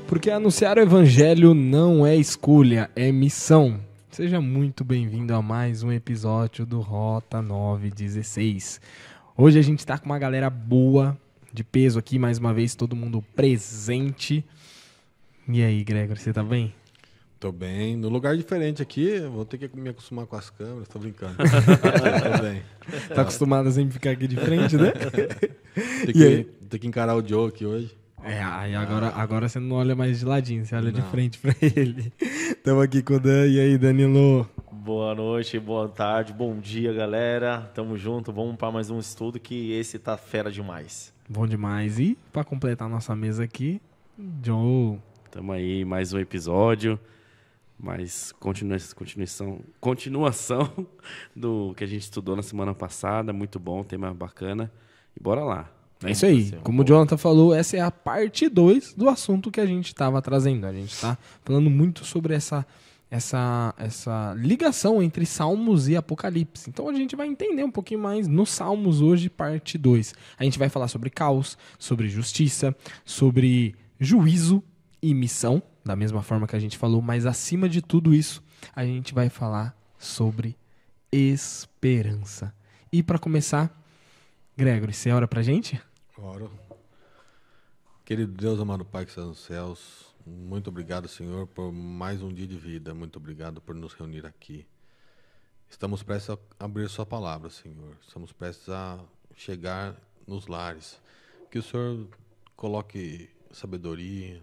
Porque anunciar o evangelho não é escolha, é missão. Seja muito bem-vindo a mais um episódio do Rota 916. Hoje a gente tá com uma galera boa, de peso aqui, mais uma vez, todo mundo presente. E aí, Gregor, você tá bem? Tô bem. No lugar diferente aqui, vou ter que me acostumar com as câmeras, tô brincando. Tô bem. Tá acostumado a sempre ficar aqui de frente, né? Tem que encarar o Joe aqui hoje. Aí agora você não olha mais de ladinho, você olha de frente pra ele. Estamos aqui com o Dan. E aí, Danilo? Boa noite, boa tarde, bom dia, galera. Tamo junto, vamos para mais um estudo que esse tá fera demais. Bom demais. E pra completar nossa mesa aqui, Joe. Tamo aí, mais um episódio, mais continuação do que a gente estudou na semana passada. Muito bom, tema bacana. E bora lá. É isso aí. Como o Jonathan falou, essa é a parte 2 do assunto que a gente estava trazendo. A gente está falando muito sobre essa ligação entre Salmos e Apocalipse. Então a gente vai entender um pouquinho mais no Salmos hoje, parte 2. A gente vai falar sobre caos, sobre justiça, sobre juízo e missão, da mesma forma que a gente falou, mas acima de tudo isso, a gente vai falar sobre esperança. E para começar, Gregory, você ora pra gente? Oro. Querido Deus, amado Pai que está nos céus, muito obrigado, Senhor, por mais um dia de vida. Muito obrigado por nos reunir aqui. Estamos prestes a abrir sua palavra, Senhor. Estamos prestes a chegar nos lares. Que o Senhor coloque sabedoria,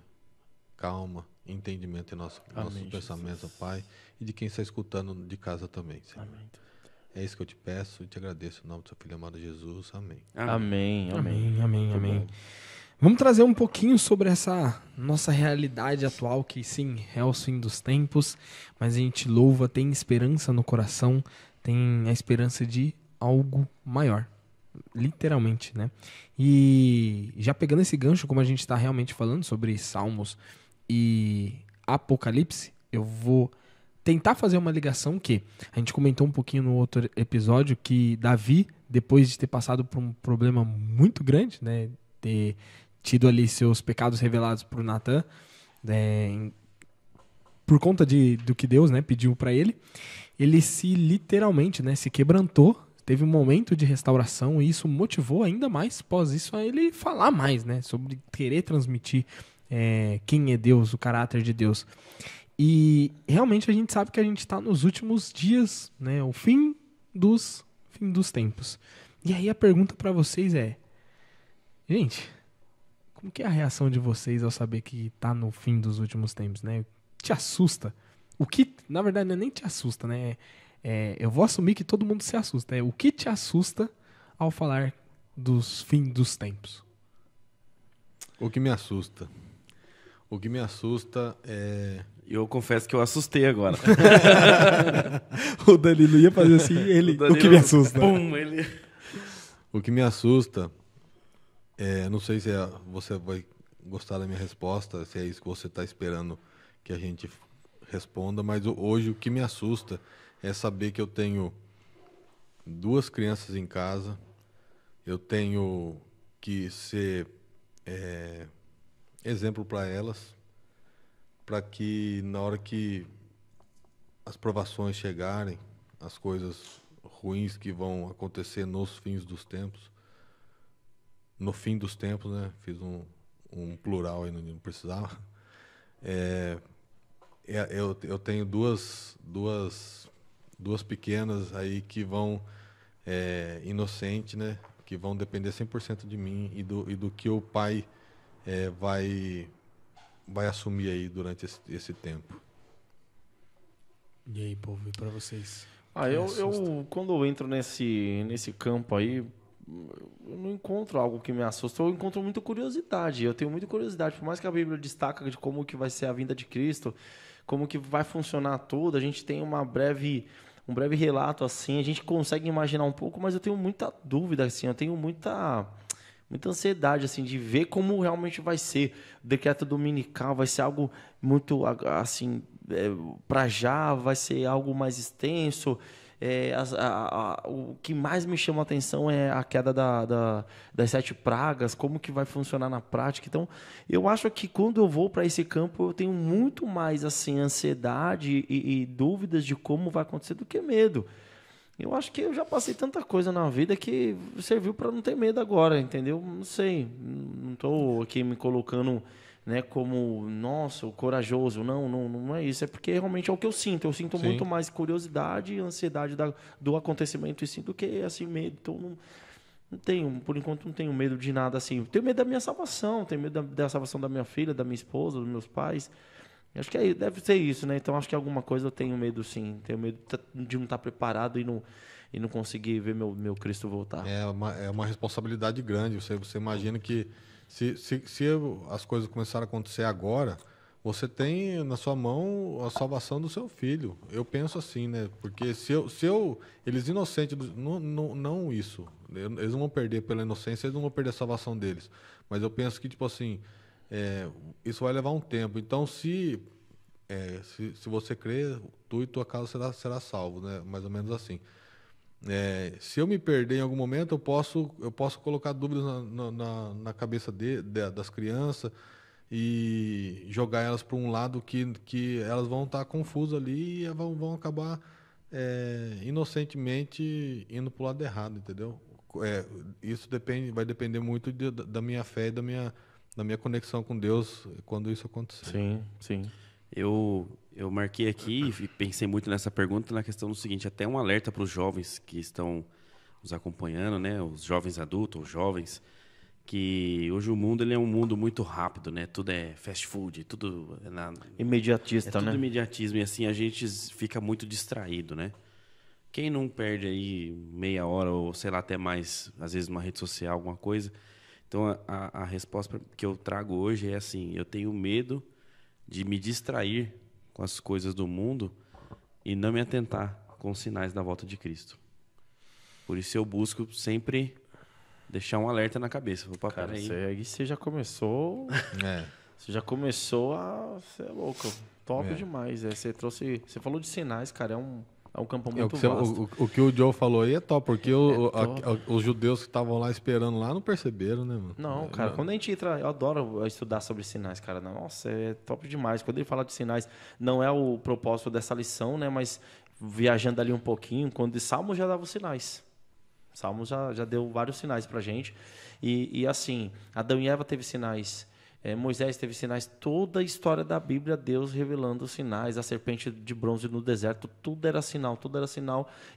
calma, entendimento em nossos pensamentos, Pai, e de quem está escutando de casa também, Senhor. Amém. É isso que eu te peço e te agradeço em nome do seu Filho amado Jesus. Amém. Amém. Vamos trazer um pouquinho sobre essa nossa realidade atual, que sim, é o fim dos tempos, mas a gente louva, tem esperança no coração, tem a esperança de algo maior, literalmente, né? E já pegando esse gancho, como a gente está realmente falando sobre Salmos e Apocalipse, eu vou tentar fazer uma ligação que a gente comentou um pouquinho no outro episódio que Davi, depois de ter passado por um problema muito grande, né, ter tido ali seus pecados revelados por Natan, por conta do que Deus, né, pediu para ele se literalmente, né, se quebrantou, teve um momento de restauração e isso motivou ainda mais, após isso, a ele falar mais, né, sobre querer transmitir quem é Deus, o caráter de Deus. E realmente a gente sabe que a gente está nos últimos dias, né? O fim dos tempos. E aí a pergunta para vocês é: gente, como que é a reação de vocês ao saber que está no fim dos últimos tempos, né? Te assusta? O que, na verdade, não é nem te assusta, né? Eu vou assumir que todo mundo se assusta. O que te assusta ao falar dos fim dos tempos? O que me assusta é... Eu confesso que eu assustei agora. O Danilo ia fazer assim, o que me assusta? O que me assusta não sei se você vai gostar da minha resposta, se é isso que você está esperando que a gente responda, mas hoje o que me assusta é saber que eu tenho 2 crianças em casa, eu tenho que ser exemplo para elas, para que na hora que as provações chegarem, as coisas ruins que vão acontecer nos fins dos tempos, no fim dos tempos, né? Fiz um plural aí, não precisava. Eu tenho duas pequenas aí que vão inocentes, né? Que vão depender 100% de mim e do que o pai vai assumir aí durante esse tempo. E aí, povo, e pra vocês? Eu quando eu entro nesse campo aí, eu não encontro algo que me assusta, eu encontro muita curiosidade. Eu tenho muita curiosidade, por mais que a Bíblia destaca de como que vai ser a vinda de Cristo, como que vai funcionar tudo, a gente tem um breve relato assim, a gente consegue imaginar um pouco, mas eu tenho muita dúvida assim, eu tenho muita ansiedade assim de ver como realmente vai ser. O decreto dominical vai ser algo muito assim, para já vai ser algo mais extenso. O que mais me chama a atenção é a queda das 7 pragas, como que vai funcionar na prática. Então, eu acho que quando eu vou para esse campo, eu tenho muito mais assim, ansiedade e dúvidas de como vai acontecer do que medo. Eu acho que eu já passei tanta coisa na vida que serviu para não ter medo agora, entendeu? Não sei, não estou aqui me colocando, né, como, nossa, o corajoso. Não é isso. É porque realmente é o que eu sinto. Eu sinto Sim. muito mais curiosidade e ansiedade do acontecimento em si do que assim, medo. Então, não tenho, por enquanto, não tenho medo de nada assim. Tenho medo da minha salvação, tenho medo da salvação da minha filha, da minha esposa, dos meus pais. Acho que deve ser isso, né? Então, acho que alguma coisa eu tenho medo, sim. Tenho medo de não estar preparado e não conseguir ver meu Cristo voltar. É uma responsabilidade grande. Você imagina que se as coisas começarem a acontecer agora, você tem na sua mão a salvação do seu filho. Eu penso assim, né? Porque eles inocentes, não isso. Eles não vão perder pela inocência, eles não vão perder a salvação deles. Mas eu penso que, tipo assim, isso vai levar um tempo. Então, se você crer, tu e tua casa será salvo, né? Mais ou menos assim. Se eu me perder em algum momento, eu posso colocar dúvidas na cabeça das crianças e jogar elas para um lado que elas vão estar confusas ali e vão acabar inocentemente indo para o lado errado, entendeu? Isso vai depender muito da minha fé e da minha conexão com Deus quando isso acontecer. Sim, sim. Eu marquei aqui e pensei muito nessa pergunta na questão do seguinte, até um alerta para os jovens que estão nos acompanhando, né? Os jovens adultos, os jovens, que hoje o mundo ele é um mundo muito rápido, né? Tudo é fast food, tudo Imediatista, tudo né? imediatismo e assim a gente fica muito distraído, né? Quem não perde aí meia hora ou sei lá até mais, às vezes numa rede social, alguma coisa. Então a resposta que eu trago hoje é assim, eu tenho medo de me distrair com as coisas do mundo e não me atentar com os sinais da volta de Cristo. Por isso eu busco sempre deixar um alerta na cabeça. Opa, Cara, peraí. você já começou... Você já começou a... Você é louco. Top demais. Você falou de sinais, cara. É um campo muito vasto. O que o Joe falou aí é top, porque top. os judeus que estavam lá esperando lá não perceberam, né, mano? Não, cara, quando a gente entra, eu adoro estudar sobre sinais, cara. Nossa, é top demais. Quando ele fala de sinais, não é o propósito dessa lição, né? Mas viajando ali um pouquinho, quando Salmos já dava os sinais. Salmos já deu vários sinais pra gente. E assim, Adão e Eva teve sinais. Moisés teve sinais, toda a história da Bíblia, Deus revelando os sinais, a serpente de bronze no deserto, tudo era sinal.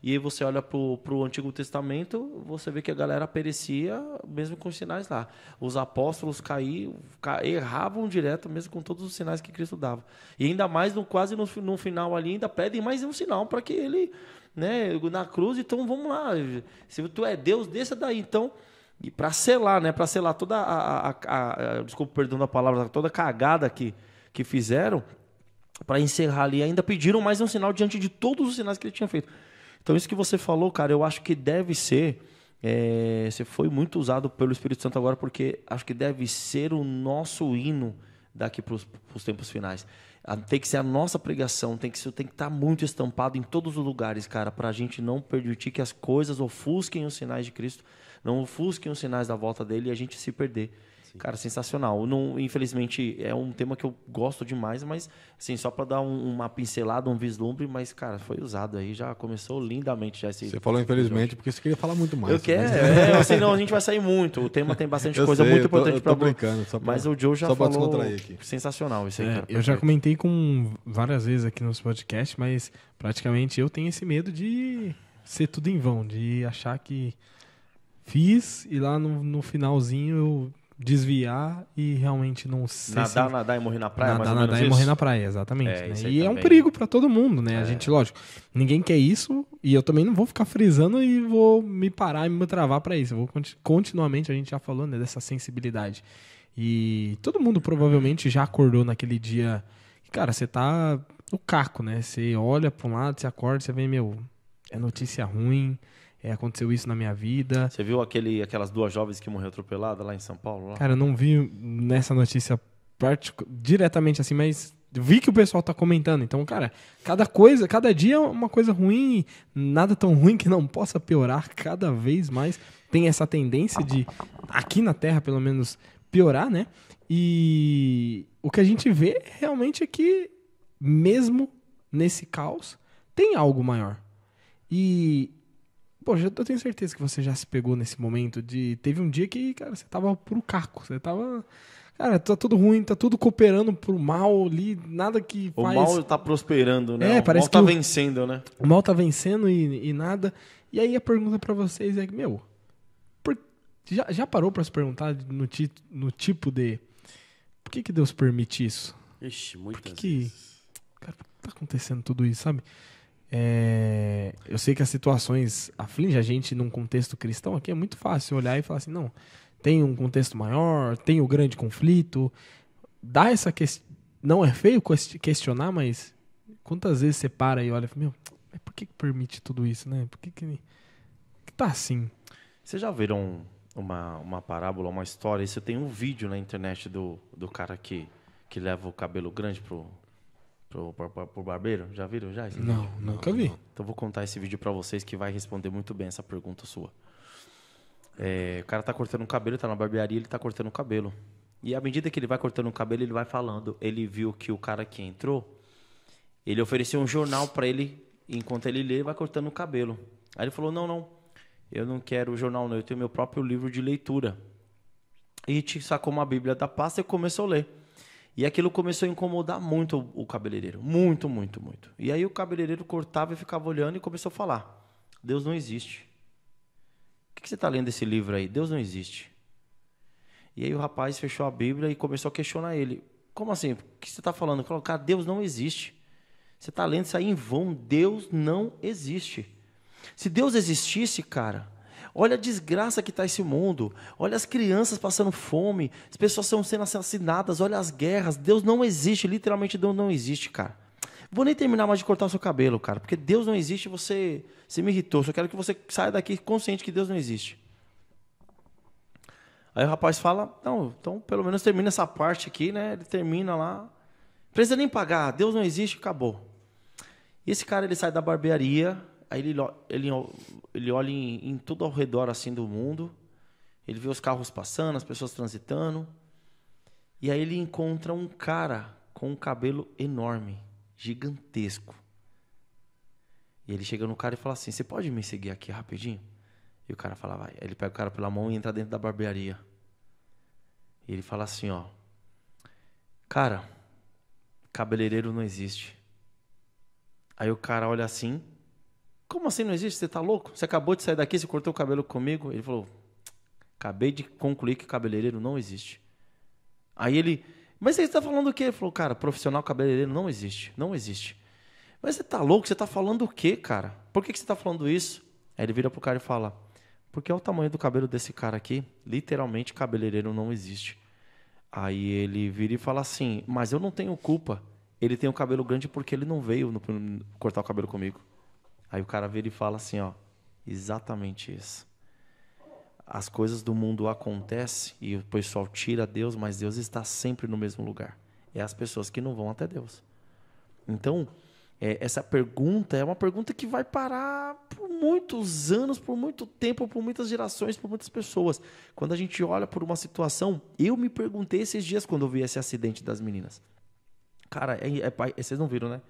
E aí você olha para o Antigo Testamento, você vê que a galera perecia mesmo com os sinais lá. Os apóstolos erravam direto, mesmo com todos os sinais que Cristo dava. E ainda mais, quase no final ali, ainda pedem mais um sinal para que ele, né, na cruz, então vamos lá, se tu é Deus, desça daí, então... E para selar, né? Para selar toda desculpa, perdão da palavra, toda a cagada que fizeram, para encerrar ali, ainda pediram mais um sinal diante de todos os sinais que ele tinha feito. Então, isso que você falou, cara, eu acho que deve ser... você foi muito usado pelo Espírito Santo agora, porque acho que deve ser o nosso hino daqui para os tempos finais. Tem que ser a nossa pregação, tem que estar muito estampado em todos os lugares, cara, para a gente não permitir que as coisas ofusquem os sinais de Cristo, não ofusquem os sinais da volta dele e a gente se perder. Sim. Cara, sensacional. Infelizmente, é um tema que eu gosto demais, mas assim, só para dar uma pincelada, um vislumbre, mas, cara, foi usado aí, já começou lindamente. Você falou infelizmente porque você queria falar muito mais. Eu quero, senão a gente vai sair muito. O tema tem bastante coisa muito importante para brincando. Mas o Joe já falou sensacional isso aí, cara. Eu já comentei com várias vezes aqui nos podcasts, mas praticamente eu tenho esse medo de ser tudo em vão, de achar que fiz e lá no finalzinho eu desviar e realmente não ser... Nadar e morrer na praia, nadar e morrer na praia, exatamente. Né? E é um também. perigo pra todo mundo, né? A gente, lógico, ninguém quer isso e eu também não vou ficar frisando e vou me parar e me travar pra isso. Eu vou continuamente, a gente já falou, né, dessa sensibilidade. E todo mundo provavelmente já acordou naquele dia... Cara, você tá no caco, né? Você olha pra um lado, você acorda, você vê, é notícia ruim... aconteceu isso na minha vida. Você viu aquelas 2 jovens que morreram atropeladas lá em São Paulo? Lá? Cara, eu não vi nessa notícia diretamente assim, mas vi que o pessoal tá comentando. Então, cara, cada dia é uma coisa ruim, nada tão ruim que não possa piorar cada vez mais. Tem essa tendência de, aqui na Terra, pelo menos, piorar, né? E o que a gente vê realmente é que, mesmo nesse caos, tem algo maior. E, poxa, eu tenho certeza que você já se pegou nesse momento de... Teve um dia que, cara, você tava pro caco, você tava... Cara, tá tudo ruim, tá tudo cooperando pro mal ali, nada que O faz... mal tá prosperando, né? parece o mal tá que vencendo, né? o mal tá vencendo e nada. E aí a pergunta pra vocês é, já parou pra se perguntar no tipo de... Por que Deus permite isso? Ixi, muitas que vezes. Cara, por que tá acontecendo tudo isso, sabe? Eu sei que as situações afligem a gente num contexto cristão aqui, é muito fácil olhar e falar assim, não, tem um contexto maior, tem o grande conflito, dá essa não é feio questionar, mas quantas vezes você para e olha e fala, mas por que permite tudo isso, né? Por que tá assim? Vocês já viram uma parábola, uma história? Isso tem um vídeo na internet do cara que leva o cabelo grande pro barbeiro. Já viram já esse vídeo? Não, nunca vi. Então vou contar esse vídeo pra vocês que vai responder muito bem essa pergunta sua. O cara tá cortando o cabelo, tá na barbearia, ele tá cortando o cabelo. E à medida que ele vai cortando o cabelo, ele vai falando. Ele viu que o cara que entrou, ele ofereceu um jornal pra ele, enquanto ele lê, ele vai cortando o cabelo. Aí ele falou, não, eu não quero o jornal não, eu tenho meu próprio livro de leitura. E sacou uma bíblia da pasta e começou a ler. E aquilo começou a incomodar muito o cabeleireiro. Muito, muito, muito. E aí o cabeleireiro cortava e ficava olhando e começou a falar, Deus não existe. O que você está lendo esse livro aí? Deus não existe. E aí o rapaz fechou a Bíblia e começou a questionar ele. Como assim? O que você está falando? Ele falou, cara, Deus não existe. Você está lendo isso aí em vão. Deus não existe. Se Deus existisse, cara, olha a desgraça que está esse mundo. Olha as crianças passando fome. As pessoas estão sendo assassinadas. Olha as guerras. Deus não existe. Literalmente Deus não existe, cara. Vou nem terminar mais de cortar o seu cabelo, cara. Porque Deus não existe, você me irritou. Só quero que você saia daqui consciente que Deus não existe. Aí o rapaz fala, não, então pelo menos termina essa parte aqui, né? Ele termina lá. Não precisa nem pagar, Deus não existe, acabou. E esse cara, ele sai da barbearia, aí ele olha em tudo ao redor assim do mundo. Ele vê os carros passando, as pessoas transitando. E aí ele encontra um cara com um cabelo enorme. Gigantesco. E ele chega no cara e fala assim, você pode me seguir aqui rapidinho? E o cara fala, vai. Aí ele pega o cara pela mão e entra dentro da barbearia. E ele fala assim, ó. Cara, cabeleireiro não existe. Aí o cara olha assim. Como assim não existe? Você tá louco? Você acabou de sair daqui, você cortou o cabelo comigo? Ele falou, acabei de concluir que cabeleireiro não existe. Aí ele... Mas você está falando o quê? Ele falou, cara, profissional cabeleireiro não existe. Não existe. Mas você tá louco? Você tá falando o quê, cara? Por que você tá falando isso? Aí ele vira pro cara e fala, porque é o tamanho do cabelo desse cara aqui. Literalmente, cabeleireiro não existe. Aí ele vira e fala assim, mas eu não tenho culpa. Ele tem o cabelo grande porque ele não veio cortar o cabelo comigo. Aí o cara vira e fala assim, ó, exatamente isso. As coisas do mundo acontecem e o pessoal tira Deus, mas Deus está sempre no mesmo lugar. É as pessoas que não vão até Deus. Então, essa pergunta é uma pergunta que vai parar por muitos anos, por muito tempo, por muitas gerações, por muitas pessoas. Quando a gente olha por uma situação, eu me perguntei esses dias quando eu vi esse acidente das meninas. Cara, vocês não viram, né?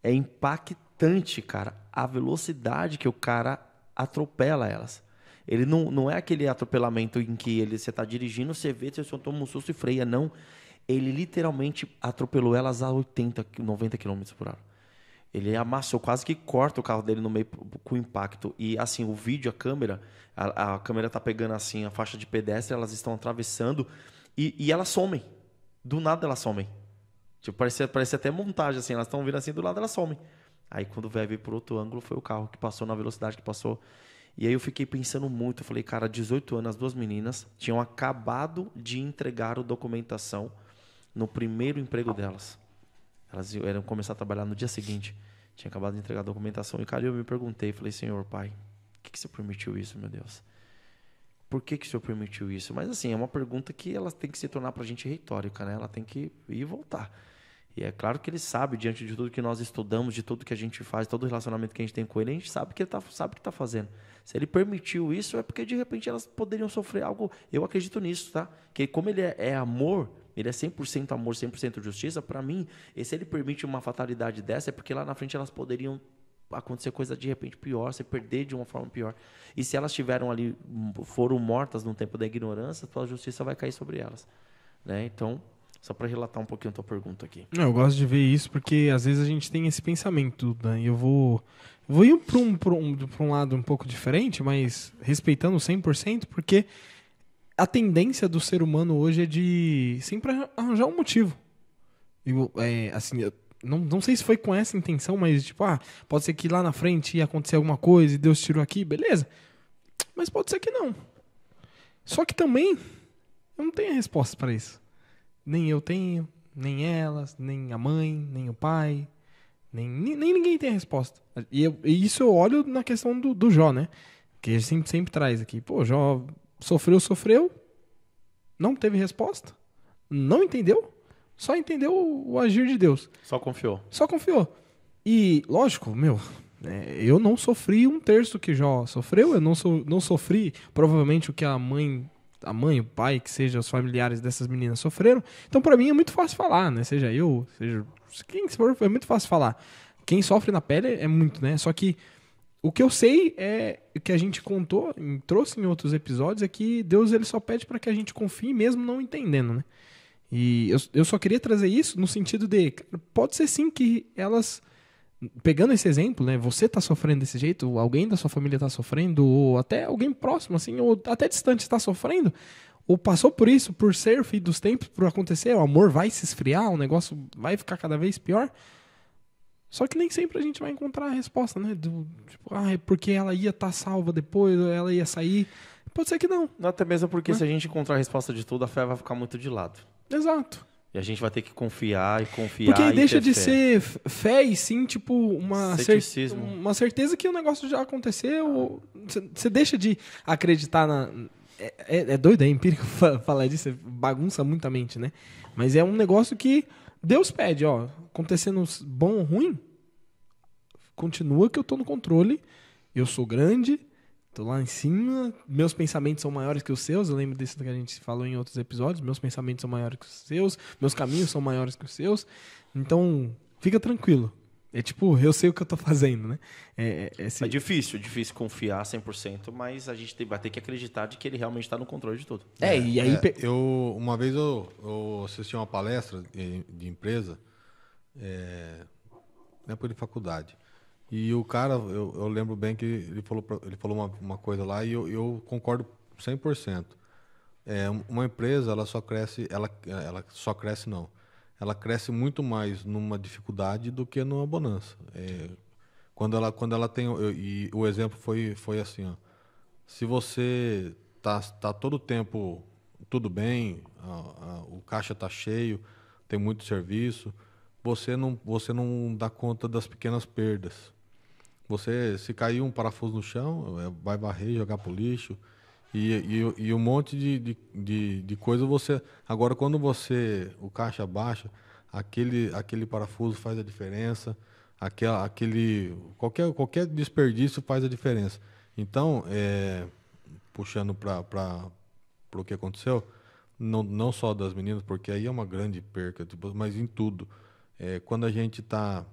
É impactante, cara, a velocidade que o cara atropela elas. Ele não é aquele atropelamento em que você está dirigindo, você vê, você só toma um susto e freia. Não. Ele literalmente atropelou elas a 80, 90 km por hora. Ele amassou, quase que corta o carro dele no meio com o impacto. E assim, o vídeo, a câmera tá pegando assim a faixa de pedestre, elas estão atravessando e elas somem. Do nada elas somem. Tipo, parece até montagem, assim, elas estão vindo assim, do lado elas somem. Aí quando vai ver por outro ângulo, foi o carro que passou na velocidade que passou. E aí eu fiquei pensando muito, eu falei, cara, 18 anos, as duas meninas tinham acabado de entregar a documentação no primeiro emprego delas. Elas iam começar a trabalhar no dia seguinte. Tinha acabado de entregar a documentação. E, cara, eu me perguntei, falei, Senhor, Pai, por que você permitiu isso, meu Deus? Por que o Senhor permitiu isso? Mas, assim, é uma pergunta que ela tem que se tornar pra gente retórica, né? Ela tem que ir e voltar. E é claro que ele sabe, diante de tudo que nós estudamos, de tudo que a gente faz, todo o relacionamento que a gente tem com ele, a gente sabe que ele sabe o que está fazendo. Se ele permitiu isso, é porque de repente elas poderiam sofrer algo. Eu acredito nisso, tá? Que como ele é amor, ele é 100% amor, 100% justiça, para mim, e se ele permite uma fatalidade dessa, é porque lá na frente elas poderiam acontecer coisa de repente pior, se perder de uma forma pior. E se elas estiveram ali, foram mortas no tempo da ignorância, a justiça vai cair sobre elas. Né? Então, só para relatar um pouquinho a tua pergunta aqui. Eu gosto de ver isso porque às vezes a gente tem esse pensamento, né? E eu vou ir para um lado um pouco diferente, mas respeitando 100%, porque a tendência do ser humano hoje é de sempre arranjar um motivo. Assim, eu não sei se foi com essa intenção, mas tipo, pode ser que lá na frente ia acontecer alguma coisa e Deus tirou aqui, beleza. Mas pode ser que não. Só que também eu não tenho a resposta para isso. Nem eu tenho, nem elas, nem a mãe, nem o pai, nem ninguém tem a resposta. E isso eu olho na questão do Jó, né? Que a gente sempre traz aqui. Pô, Jó sofreu, não teve resposta, não entendeu, só entendeu o agir de Deus. Só confiou. E, lógico, eu não sofri 1/3 que Jó sofreu, eu não sofri provavelmente o que a mãe, o pai, que seja os familiares dessas meninas sofreram. Então, pra mim, é muito fácil falar, né? Seja eu, seja quem for, é muito fácil falar. Quem sofre na pele é muito, né? Só que o que eu sei é o que a gente trouxe em outros episódios, é que Deus ele só pede para que a gente confie mesmo não entendendo, né? E eu só queria trazer isso no sentido de, pode ser sim que elas, pegando esse exemplo, né? Você tá sofrendo desse jeito, alguém da sua família tá sofrendo, ou até alguém próximo, assim, ou até distante está sofrendo, ou passou por isso, por ser filho dos tempos, por acontecer, o amor vai se esfriar, o negócio vai ficar cada vez pior. Só que nem sempre a gente vai encontrar a resposta, né? É porque ela ia estar salva depois, ou ela ia sair. Pode ser que não. Até mesmo porque se a gente encontrar a resposta de tudo, a fé vai ficar muito de lado. Exato. E a gente vai ter que confiar. Porque aí deixa de ser fé e sim, tipo, uma certeza que o negócio já aconteceu. Você deixa de acreditar na... É doido, é empírico falar disso, bagunça muito a mente, né? Mas é um negócio que Deus pede, acontecendo bom ou ruim, continua que eu tô no controle, eu sou grande, tô lá em cima, meus pensamentos são maiores que os seus, eu lembro disso que a gente falou em outros episódios, meus pensamentos são maiores que os seus, meus caminhos são maiores que os seus, então fica tranquilo. É tipo, eu sei o que eu tô fazendo, né? É difícil confiar 100%, mas a gente vai ter que acreditar de que ele realmente está no controle de tudo. E aí... Uma vez eu assisti uma palestra de empresa, na época de faculdade, e o cara, eu lembro bem que ele falou uma coisa lá e eu concordo 100%. Uma empresa, ela cresce muito mais numa dificuldade do que numa bonança. Quando ela tem... E o exemplo foi assim, se você tá todo o tempo tudo bem, o caixa está cheio, tem muito serviço, você não dá conta das pequenas perdas. Se cair um parafuso no chão, vai varrer, jogar pro lixo, e um monte de coisa você... Agora, quando o caixa baixa, aquele parafuso faz a diferença, qualquer desperdício faz a diferença. Então, puxando para o que aconteceu, não só das meninas, porque aí é uma grande perca, mas em tudo. Quando a gente está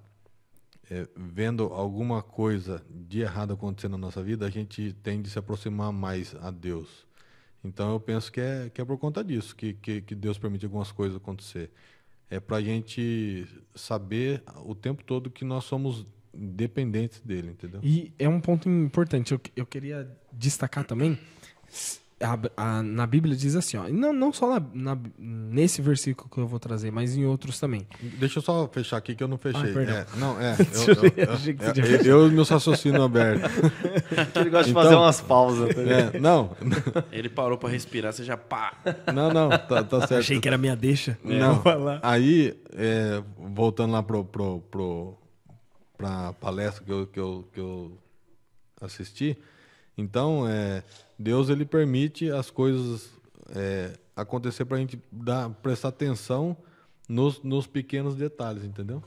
vendo alguma coisa de errado acontecendo na nossa vida, a gente tende a se aproximar mais a Deus. Então eu penso que é por conta disso que Deus permite algumas coisas acontecer. É para a gente saber o tempo todo que nós somos dependentes dele, entendeu? E é um ponto importante, eu queria destacar também, na Bíblia diz assim, não só nesse versículo que eu vou trazer, mas em outros também. Deixa eu só fechar aqui que eu não fechei. Perdão. Eu e meus raciocínios abertos. Ele gosta de fazer umas pausas. Não. Ele parou pra respirar, você já pá. Não, tá certo. Achei que era minha deixa. Não. Aí, voltando lá pra palestra que eu assisti, então, Deus ele permite as coisas acontecer para a gente prestar atenção nos pequenos detalhes, entendeu?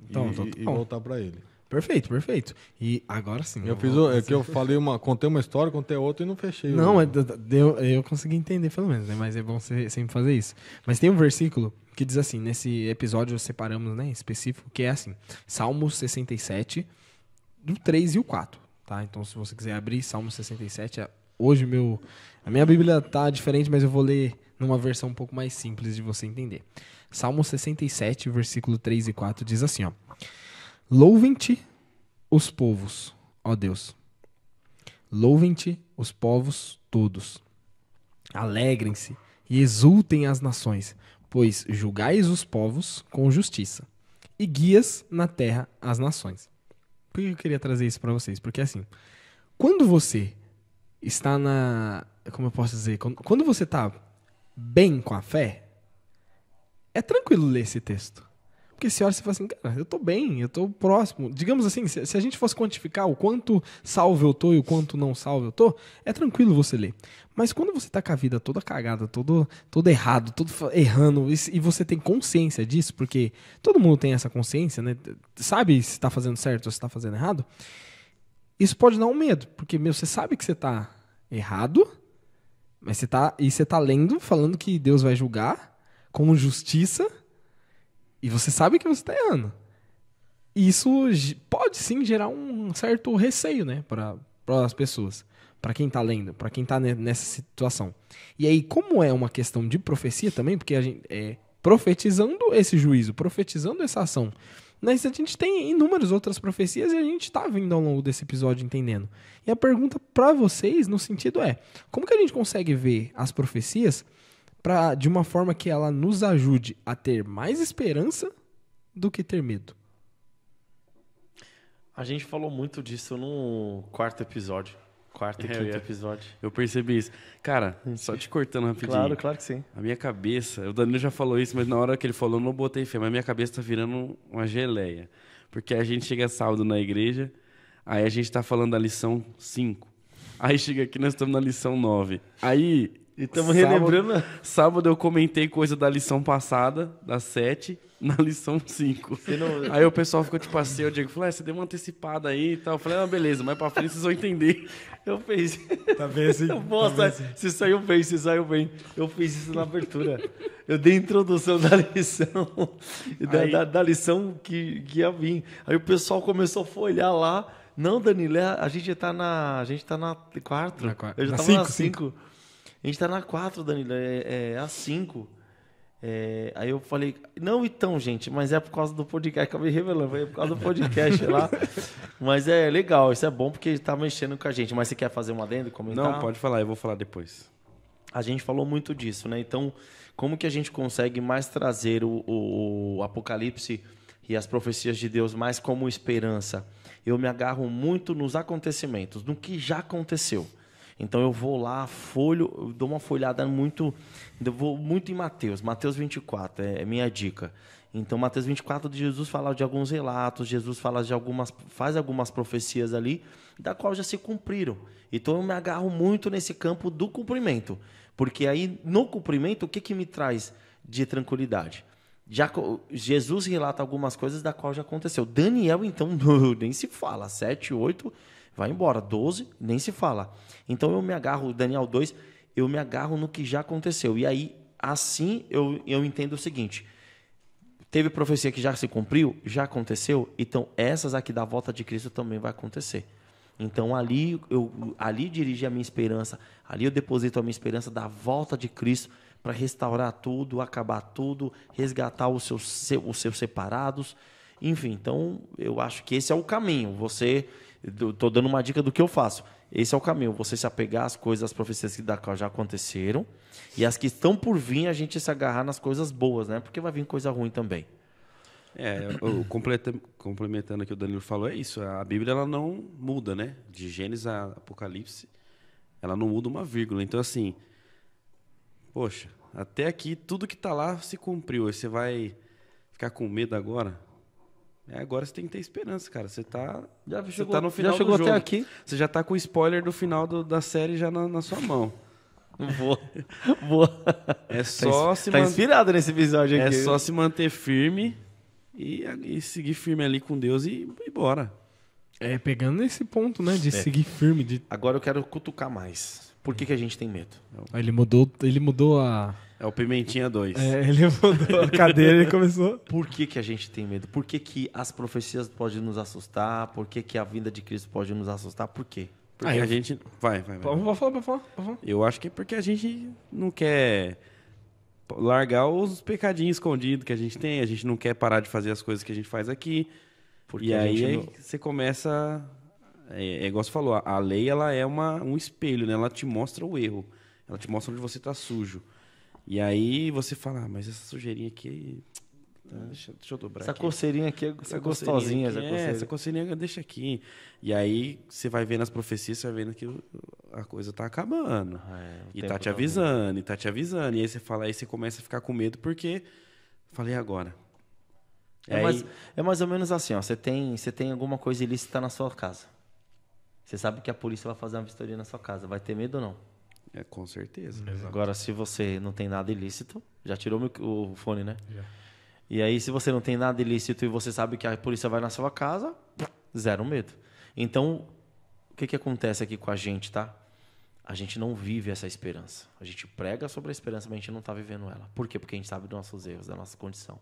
Então, E voltar para ele. Perfeito, perfeito. E agora sim. Eu falei contei uma história, contei outra e não fechei. Não, mas eu consegui entender pelo menos, né? Mas é bom você sempre fazer isso. Mas tem um versículo que diz assim, nesse episódio separamos, né, específico, que é assim, Salmo 67, do 3 e o 4, tá? Então, se você quiser abrir Salmo 67, hoje a minha Bíblia tá diferente, mas eu vou ler numa versão um pouco mais simples de você entender. Salmo 67, versículo 3 e 4 diz assim, ó: Louvem-te os povos, ó Deus. Louvem-te os povos todos. Alegrem-se e exultem as nações, pois julgais os povos com justiça e guias na terra as nações. Por que eu queria trazer isso para vocês? Porque assim, quando você está como eu posso dizer? Quando você está bem com a fé, é tranquilo ler esse texto. Porque se olha e fala assim, cara, eu tô bem, eu tô próximo. Digamos assim, se a gente fosse quantificar o quanto salvo eu tô e o quanto não salvo eu tô, é tranquilo você ler. Mas quando você tá com a vida toda cagada, todo errado, todo errando, e você tem consciência disso, porque todo mundo tem essa consciência, né? Sabe se tá fazendo certo ou se tá fazendo errado, isso pode dar um medo. Porque, você sabe que você tá errado, mas você tá lendo, falando que Deus vai julgar com justiça. E você sabe que você está errando. E isso pode sim gerar um certo receio, né, para as pessoas, para quem está lendo, para quem está nessa situação. E aí, como é uma questão de profecia também, porque a gente é profetizando esse juízo, profetizando essa ação, mas a gente tem inúmeras outras profecias e a gente está vindo ao longo desse episódio entendendo. E a pergunta para vocês no sentido é: como que a gente consegue ver as profecias de uma forma que ela nos ajude a ter mais esperança do que ter medo? A gente falou muito disso no quarto e quinto episódio. Eu percebi isso. Cara, só te cortando rapidinho. Claro que sim. A minha cabeça, o Danilo já falou isso, mas na hora que ele falou, eu não botei fé, mas a minha cabeça tá virando uma geleia. Porque a gente chega sábado na igreja, aí a gente tá falando da lição 5. Aí chega aqui, nós estamos na lição 9. Aí... E estamos relembrando. Sábado eu comentei coisa da lição passada, da 7, na lição 5. Não... Aí o pessoal ficou tipo assim, o Diego falou, você deu uma antecipada aí e tal. Eu falei, beleza, mas pra frente vocês vão entender. Eu fiz. Tá bem assim? Nossa, você saiu bem. Eu fiz isso na abertura. Eu dei a introdução da lição, da lição que ia vir. Aí o pessoal começou a folhar lá. Não, Danilo, a gente tá na 4. Eu já tava na 5. A gente tá na 4, Danilo, é a 5. Aí eu falei, não, então, gente, mas é por causa do podcast, acabei revelando, foi por causa do podcast lá. Mas é legal, isso é bom porque tá mexendo com a gente. Mas você quer fazer um adendo e comentar? Não, pode falar, eu vou falar depois. A gente falou muito disso, né? Então, como que a gente consegue mais trazer o Apocalipse e as profecias de Deus mais como esperança? Eu me agarro muito nos acontecimentos, no que já aconteceu. Então eu vou lá, eu dou uma folhada eu vou muito em Mateus 24, é minha dica. Então Mateus 24, Jesus fala de alguns relatos, Jesus faz algumas profecias ali, da qual já se cumpriram. Então eu me agarro muito nesse campo do cumprimento, porque aí no cumprimento, o que me traz de tranquilidade? Jesus relata algumas coisas da qual já aconteceu. Daniel, então, nem se fala, 7, 8... vai embora, 12, nem se fala. Então eu me agarro, Daniel 2, eu me agarro no que já aconteceu. E aí, assim, eu entendo o seguinte: teve profecia que já se cumpriu, já aconteceu, então essas aqui da volta de Cristo também vai acontecer. Então ali dirigi a minha esperança, ali eu deposito a minha esperança da volta de Cristo para restaurar tudo, acabar tudo, resgatar os seus separados. Enfim, então eu acho que esse é o caminho. Estou dando uma dica do que eu faço. Esse é o caminho. Você se apegar às coisas, às profecias que já aconteceram. E as que estão por vir, a gente se agarrar nas coisas boas, né? Porque vai vir coisa ruim também. Complementando o que o Danilo falou, é isso. A Bíblia ela não muda, né? De Gênesis a Apocalipse, ela não muda uma vírgula. Então, assim, poxa, até aqui tudo que está lá se cumpriu. Aí você vai ficar com medo agora? Agora você tem que ter esperança, cara. Você tá no final já chegou do jogo. Até aqui. Você já tá com o spoiler do final da série já na sua mão. Boa. É só se Tá man- inspirado nesse episódio é aqui. só se manter firme e seguir firme ali com Deus e ir embora. Pegando esse ponto, né? De seguir firme. Agora eu quero cutucar mais. Por que a gente tem medo? Ele mudou a. É o Pimentinha 2. Ele mudou a cadeira e começou. Por que a gente tem medo? Por que as profecias podem nos assustar? Por que a vinda de Cristo pode nos assustar? Por quê? Porque a gente... Vai. Pode falar. Eu acho que é porque a gente não quer largar os pegadinhos escondidos que a gente tem, a gente não quer parar de fazer as coisas que a gente faz aqui. Porque E a aí gente não- você começa... É igual você falou, a lei ela é um espelho, né? Ela te mostra o erro. Ela te mostra onde você tá sujo. E aí você fala, mas essa sujeirinha aqui... Deixa eu dobrar Essa aqui. coceirinha aqui é gostosinha. Essa coceirinha deixa aqui. E aí você vai vendo as profecias, você vai vendo que a coisa tá acabando. O E tempo tá te tá avisando, e tá te avisando. E aí você fala, aí você começa a ficar com medo porque... Falei agora. É mais ou menos assim, ó. Você tem alguma coisa ilícita na sua casa. Você sabe que a polícia vai fazer uma vistoria na sua casa. Vai ter medo ou não? Com certeza. Agora, se você não tem nada ilícito... Já tirou o fone, né? Já. E aí, se você não tem nada ilícito e você sabe que a polícia vai na sua casa, zero medo. Então, o que acontece aqui com a gente, tá? A gente não vive essa esperança. A gente prega sobre a esperança, mas a gente não está vivendo ela. Por quê? Porque a gente sabe dos nossos erros, da nossa condição.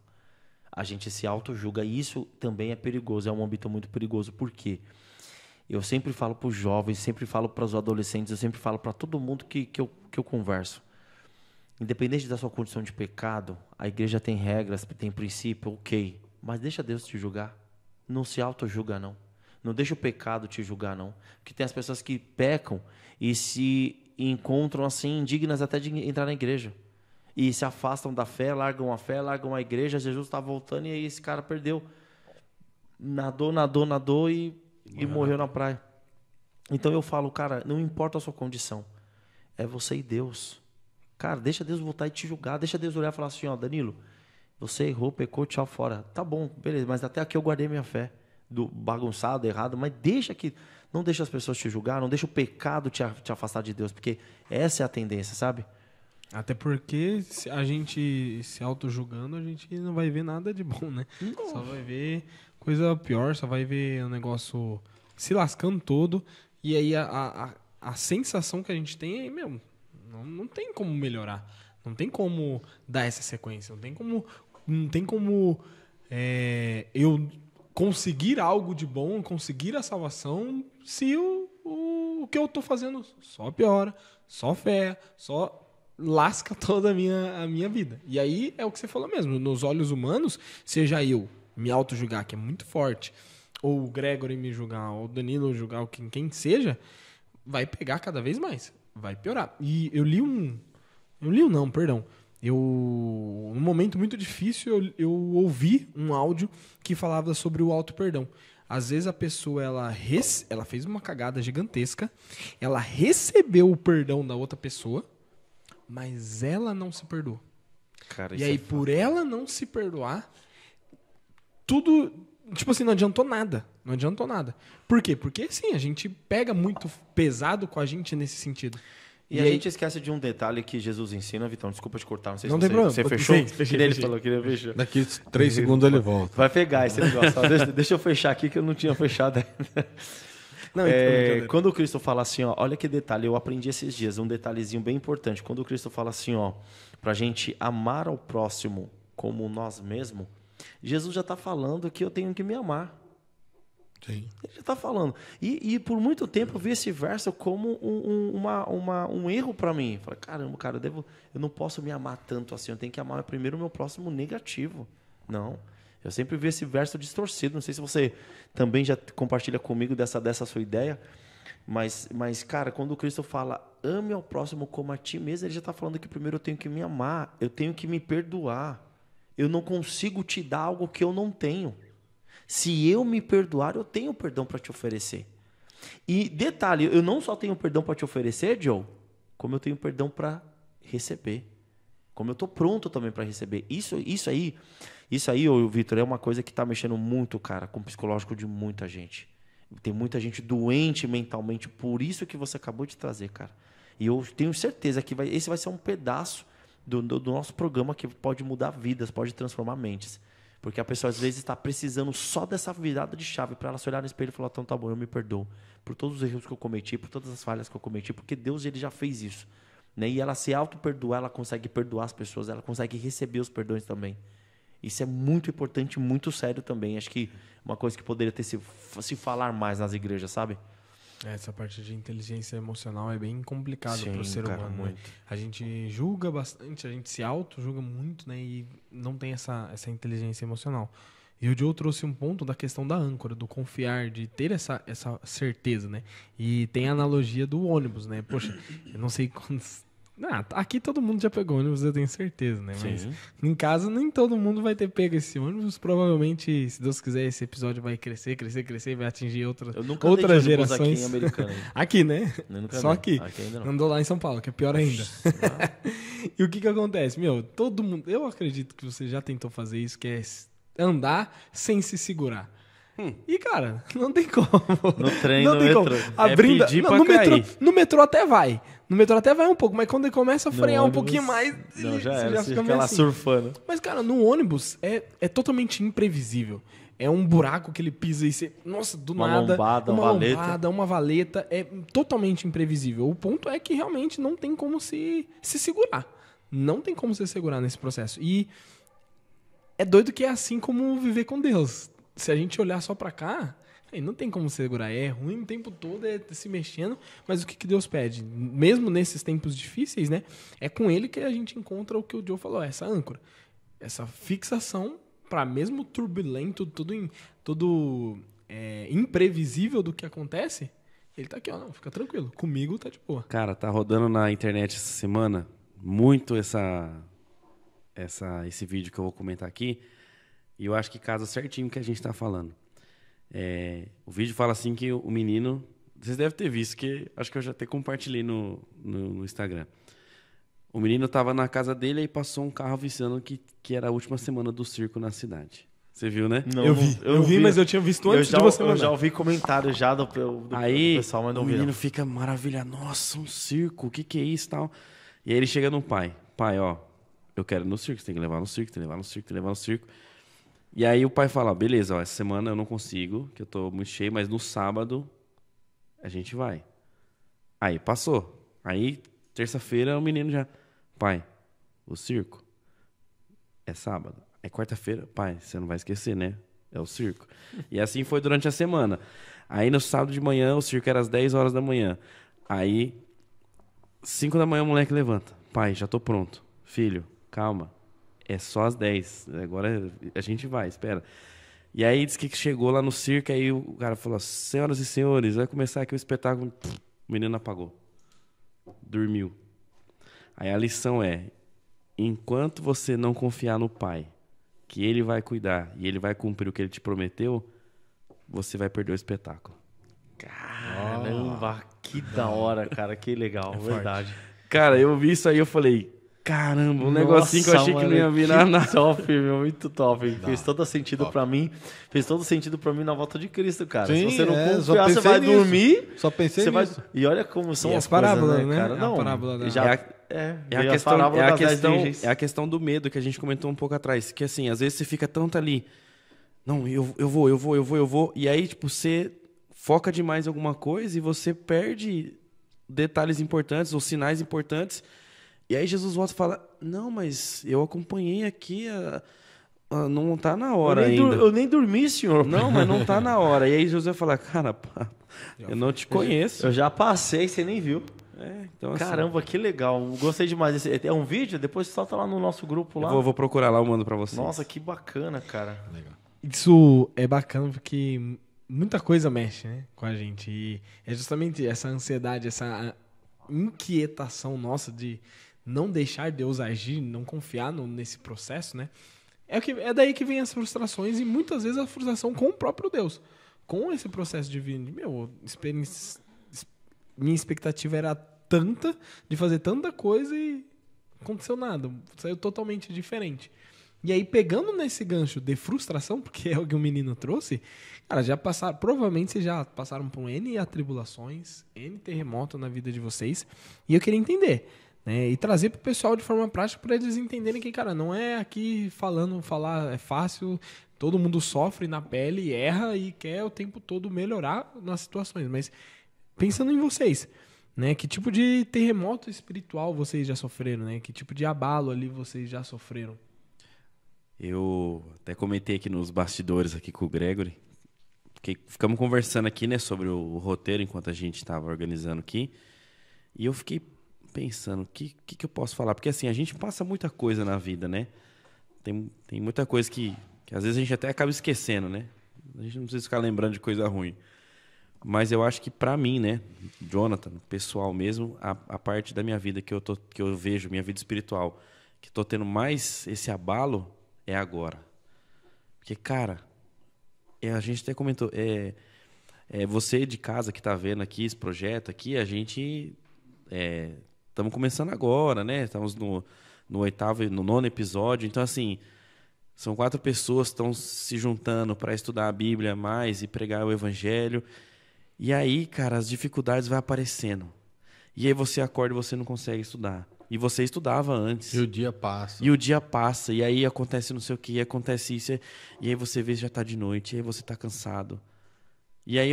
A gente se auto-julga e isso também é perigoso, é um âmbito muito perigoso. Por quê? Eu sempre falo para os jovens, sempre falo para os adolescentes, eu sempre falo para todo mundo que eu converso. Independente da sua condição de pecado, a igreja tem regras, tem princípio, ok. Mas deixa Deus te julgar. Não se auto-julga, não. Não deixa o pecado te julgar, não. Porque tem as pessoas que pecam e se encontram assim, indignas até de entrar na igreja. E se afastam da fé, largam a igreja, Jesus está voltando e aí esse cara perdeu. Nadou e morreu na praia. Então eu falo, cara, não importa a sua condição. É você e Deus. Cara, deixa Deus voltar e te julgar. Deixa Deus olhar e falar assim, ó, Danilo, você errou, pecou, tchau, fora. Tá bom, beleza, mas até aqui eu guardei minha fé. Do bagunçado, errado, mas não deixa as pessoas te julgar, não deixa o pecado te afastar de Deus, porque essa é a tendência, sabe? Até porque se a gente se auto-julgando, a gente não vai ver nada de bom, né? Só vai ver coisa pior, só vai ver o negócio se lascando todo. E aí a sensação que a gente tem é, meu, não tem como melhorar. Não tem como dar essa sequência. Não tem como eu conseguir algo de bom, conseguir a salvação, se o que eu tô fazendo só piora, só ferra, só lasca toda a minha vida. E aí é o que você falou mesmo, nos olhos humanos, seja eu me auto-julgar, que é muito forte, ou o Gregory me julgar, ou o Danilo julgar, ou quem seja, vai pegar cada vez mais, vai piorar. E num momento muito difícil, eu ouvi um áudio que falava sobre o auto-perdão. Às vezes a pessoa ela fez uma cagada gigantesca, ela recebeu o perdão da outra pessoa, mas ela não se perdoou. Cara, E aí, por ela não se perdoar, tudo, tipo assim, não adiantou nada. Não adiantou nada. Por quê? Porque, sim, a gente pega muito pesado com a gente nesse sentido. E a gente esquece de um detalhe que Jesus ensina, Vitão, desculpa te cortar, não sei Não se tem problema. você fechou. Fechei. Ele falou que ele fechou. Daqui 3 segundos ele volta. Vai pegar esse negócio. Deixa eu fechar aqui que eu não tinha fechado ainda. Não, então, Quando o Cristo fala assim, ó, olha que detalhe, eu aprendi esses dias, um detalhezinho bem importante. Quando o Cristo fala assim, ó, pra gente amar ao próximo como nós mesmos, Jesus já está falando que eu tenho que me amar. Sim. Ele já está falando. E por muito tempo eu vi esse verso como um erro para mim. Falei, caramba, cara, eu não posso me amar tanto assim. Eu tenho que amar primeiro o meu próximo negativo. Não. Eu sempre vi esse verso distorcido. Não sei se você também já compartilha comigo dessa sua ideia. Mas, cara, quando o Cristo fala ame ao próximo como a ti mesmo, ele já está falando que primeiro eu tenho que me amar. Eu tenho que me perdoar. Eu não consigo te dar algo que eu não tenho. Se eu me perdoar, eu tenho perdão para te oferecer. E detalhe, eu não só tenho perdão para te oferecer, Joe, como eu tenho perdão para receber. Como eu estou pronto também para receber. Isso aí, Vitor, é uma coisa que está mexendo muito, cara, com o psicológico de muita gente. Tem muita gente doente mentalmente, por isso que você acabou de trazer, cara. E eu tenho certeza que esse vai ser um pedaço do nosso programa que pode mudar vidas, pode transformar mentes. Porque a pessoa às vezes está precisando só dessa virada de chave para ela se olhar no espelho e falar, então tá bom, eu me perdoo por todos os erros que eu cometi, por todas as falhas que eu cometi, porque Deus ele já fez isso. Né? E ela se auto-perdoar, ela consegue perdoar as pessoas, ela consegue receber os perdões também. Isso é muito importante, muito sério também. Acho que uma coisa que poderia ter se falar mais nas igrejas, sabe? Essa parte de inteligência emocional é bem complicado para o ser cara, humano. muito. Né? A gente julga bastante, a gente se auto-julga muito, né? E não tem essa inteligência emocional. E o Joe trouxe um ponto da questão da âncora, do confiar, de ter essa certeza, né? E tem a analogia do ônibus, né? Poxa, eu não sei quantos... aqui todo mundo já pegou ônibus, eu tenho certeza, né? Mas Sim. em casa nem todo mundo vai ter pego esse ônibus. Provavelmente, se Deus quiser, esse episódio vai crescer e vai atingir Eu nunca andei de outras ônibus gerações. aqui em Americana. Aqui, né? Eu nunca Só andei. aqui. Ainda não. Andou lá em São Paulo, que é pior ainda. E o que acontece? Todo mundo... Eu acredito que você já tentou fazer isso, que é andar sem se segurar. E, cara, não tem como. No trem, não no tem metrô. como. É pedir pra no cair. no metrô até vai. No metrô até vai um pouco, mas quando ele começa a frear um ônibus, pouquinho mais... Não, já você era. Você fica fica meio lá assim. surfando. Mas, cara, no ônibus é totalmente imprevisível. É um buraco que ele pisa e você... Nossa, do Uma nada... lombada, uma valeta. lombada, uma valeta. É totalmente imprevisível. O ponto é que realmente não tem como se segurar. Não tem como se segurar nesse processo. E é doido que é assim como viver com Deus. Se a gente olhar só pra cá... Não tem como segurar, é ruim o tempo todo, é se mexendo, mas o que Deus pede? Mesmo nesses tempos difíceis, né? É com Ele que a gente encontra o que o Joe falou, essa âncora, essa fixação para mesmo turbulento, tudo imprevisível do que acontece, Ele tá aqui, ó, não, fica tranquilo, comigo tá de boa. Cara, tá rodando na internet essa semana muito esse vídeo que eu vou comentar aqui, e eu acho que casa certinho o que a gente tá falando. O vídeo fala assim que o menino... Vocês devem ter visto, que acho que eu já até compartilhei no Instagram. O menino estava na casa dele e passou um carro avisando que era a última semana do circo na cidade. Você viu, né? Não, eu vi, mas eu tinha visto antes de você mandar. Eu já ouvi comentário já do Aí pessoal, mas não o vi. menino fica maravilhado. Nossa, um circo, o que é isso e tal? E aí ele chega no pai. Pai, ó, eu quero ir no circo, você tem que levar no circo, tem que levar no circo, tem que levar no circo. E aí o pai fala, beleza, ó, essa semana eu não consigo, que eu tô muito cheio, mas no sábado a gente vai. Aí passou. Aí, terça-feira, o menino já... Pai, o circo é sábado. É quarta-feira. Pai, você não vai esquecer, né? É o circo. E assim foi durante a semana. Aí no sábado de manhã, o circo era às 10 horas da manhã. Aí, 5 da manhã, o moleque levanta. Pai, já tô pronto. Filho, calma. É só às 10. Agora a gente vai, espera. E aí disse que chegou lá no circo, aí o cara falou, senhoras e senhores, vai começar aqui o espetáculo. O menino apagou. Dormiu. Aí a lição é, enquanto você não confiar no pai, que ele vai cuidar e ele vai cumprir o que ele te prometeu, você vai perder o espetáculo. Caramba, que da hora, cara. Que legal, verdade. Cara, eu vi isso aí, eu falei, caramba, um negocinho que eu achei que não ia virar nada. Top, meu, muito top. Fez todo sentido pra mim. Fez todo sentido pra mim na volta de Cristo, cara. Sim, se você não só confiar, você pensei vai nisso. dormir. Só pensei Você vai... nisso. E olha como são E as as parábolas, coisas, né? cara? A Não, parábola da- já... É veio a as parábolas das 10 virgens. é a questão do medo que a gente comentou um pouco atrás. Que assim, às vezes você fica tanto ali, não, eu vou. E aí, tipo, você foca demais em alguma coisa e você perde detalhes importantes ou sinais importantes. E aí Jesus volta e fala, não, mas eu acompanhei aqui, não tá na hora ainda. Eu nem dormi, senhor. Não, mas não tá na hora. E aí Jesus vai falar, cara, eu não te conheço. Eu já passei, você nem viu. Então, assim, Caramba, que legal. Gostei demais. É um vídeo? Depois solta lá no nosso grupo lá. eu vou procurar lá, eu mando pra vocês. Nossa, que bacana, cara. Isso é bacana porque muita coisa mexe, né, com a gente. E é justamente essa ansiedade, essa inquietação nossa de não deixar Deus agir, não confiar nesse processo, né? É daí que vem as frustrações e muitas vezes a frustração com o próprio Deus. Com esse processo divino. Minha expectativa era tanta de fazer tanta coisa e aconteceu nada. Saiu totalmente diferente. E aí, pegando nesse gancho de frustração, porque é o que o menino trouxe, cara, já passaram, provavelmente vocês já passaram por N atribulações, N terremoto na vida de vocês, e eu queria entender, né, e trazer pro pessoal de forma prática para eles entenderem que, cara, não é aqui falar é fácil, todo mundo sofre na pele, erra e quer o tempo todo melhorar nas situações, mas pensando em vocês, né, que tipo de terremoto espiritual vocês já sofreram, né, que tipo de abalo ali vocês já sofreram? Eu até comentei aqui nos bastidores aqui com o Gregory, que ficamos conversando aqui, né, sobre o roteiro enquanto a gente estava organizando aqui, e eu fiquei pensando, o que eu posso falar? Porque assim, a gente passa muita coisa na vida, né? Tem muita coisa que às vezes a gente até acaba esquecendo, né? A gente não precisa ficar lembrando de coisa ruim. Mas eu acho que pra mim, né, Jonathan, pessoal mesmo, a parte da minha vida que eu vejo, minha vida espiritual, que tô tendo mais esse abalo é agora. Porque, cara, a gente até comentou, você de casa que tá vendo aqui esse projeto aqui, a gente estamos começando agora, né? Estamos no 8º, no 9º episódio. Então, assim, são 4 pessoas que estão se juntando para estudar a Bíblia mais e pregar o Evangelho. E aí, cara, as dificuldades vão aparecendo. E aí você acorda e você não consegue estudar. E você estudava antes. E o dia passa. E o dia passa, e aí acontece não sei o que, acontece isso, e aí você vê que já tá de noite, e aí você tá cansado. E aí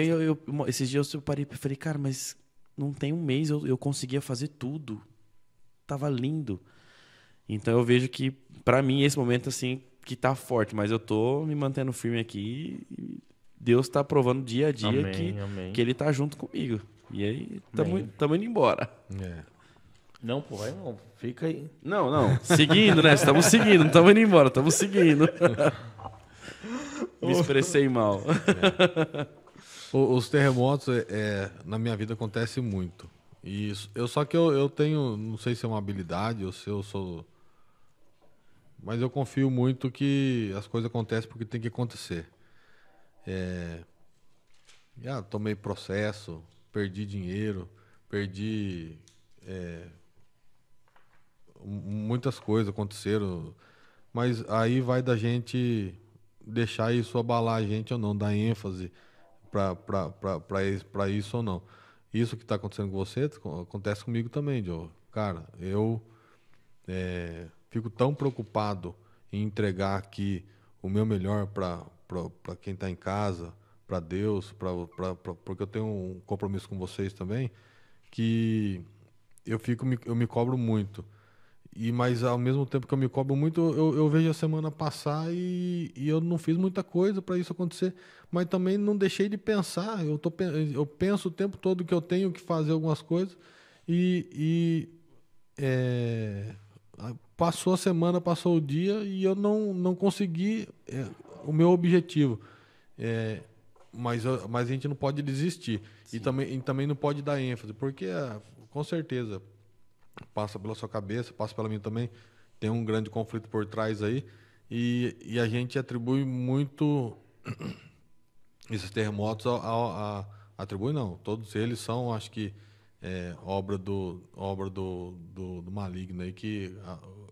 esses dias eu parei e falei, cara, mas não tem um mês eu conseguia fazer tudo. Tava lindo. Então eu vejo que, pra mim, esse momento, assim, que tá forte, mas eu tô me mantendo firme aqui, e Deus tá provando dia a dia que Ele tá junto comigo. E aí, tamo indo embora. Não, pô, vai não. Fica aí. Não. Seguindo, né? Estamos seguindo, não estamos indo embora, estamos seguindo. Me expressei mal. Os terremotos, na minha vida, acontecem muito. E só que eu tenho, não sei se é uma habilidade ou se eu sou... Mas eu confio muito que as coisas acontecem porque tem que acontecer. Tomei processo, perdi dinheiro, perdi... muitas coisas aconteceram, mas aí vai da gente deixar isso abalar a gente ou não, dar ênfase para isso ou não. Isso que está acontecendo com você acontece comigo também, Joe. Cara, eu fico tão preocupado em entregar aqui o meu melhor para quem está em casa, para Deus, porque eu tenho um compromisso com vocês também, que eu me cobro muito. Mas ao mesmo tempo que eu me cobro muito, eu vejo a semana passar e eu não fiz muita coisa para isso acontecer. Mas também não deixei de pensar. Eu penso o tempo todo que eu tenho que fazer algumas coisas. Passou a semana, passou o dia e eu não consegui o meu objetivo. Mas a gente não pode desistir. E também não pode dar ênfase, porque com certeza... passa pela sua cabeça, passa pela minha também, tem um grande conflito por trás aí, e a gente atribui muito esses terremotos atribui não, todos eles são, acho que obra do maligno aí, que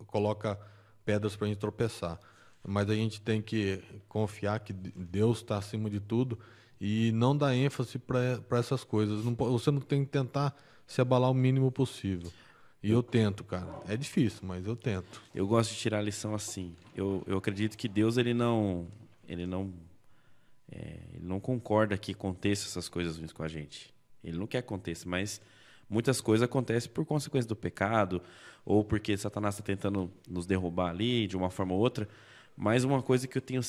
coloca pedras para a gente tropeçar, mas a gente tem que confiar que Deus está acima de tudo e não dar ênfase para essas coisas. Você não tem que tentar se abalar o mínimo possível. E eu tento, cara. É difícil, mas eu tento. Eu gosto de tirar a lição assim. Eu acredito que Deus ele não concorda que aconteça essas coisas ruins com a gente. Ele não quer que aconteça, mas muitas coisas acontecem por consequência do pecado ou porque Satanás está tentando nos derrubar ali de uma forma ou outra. Mas uma coisa que eu tenho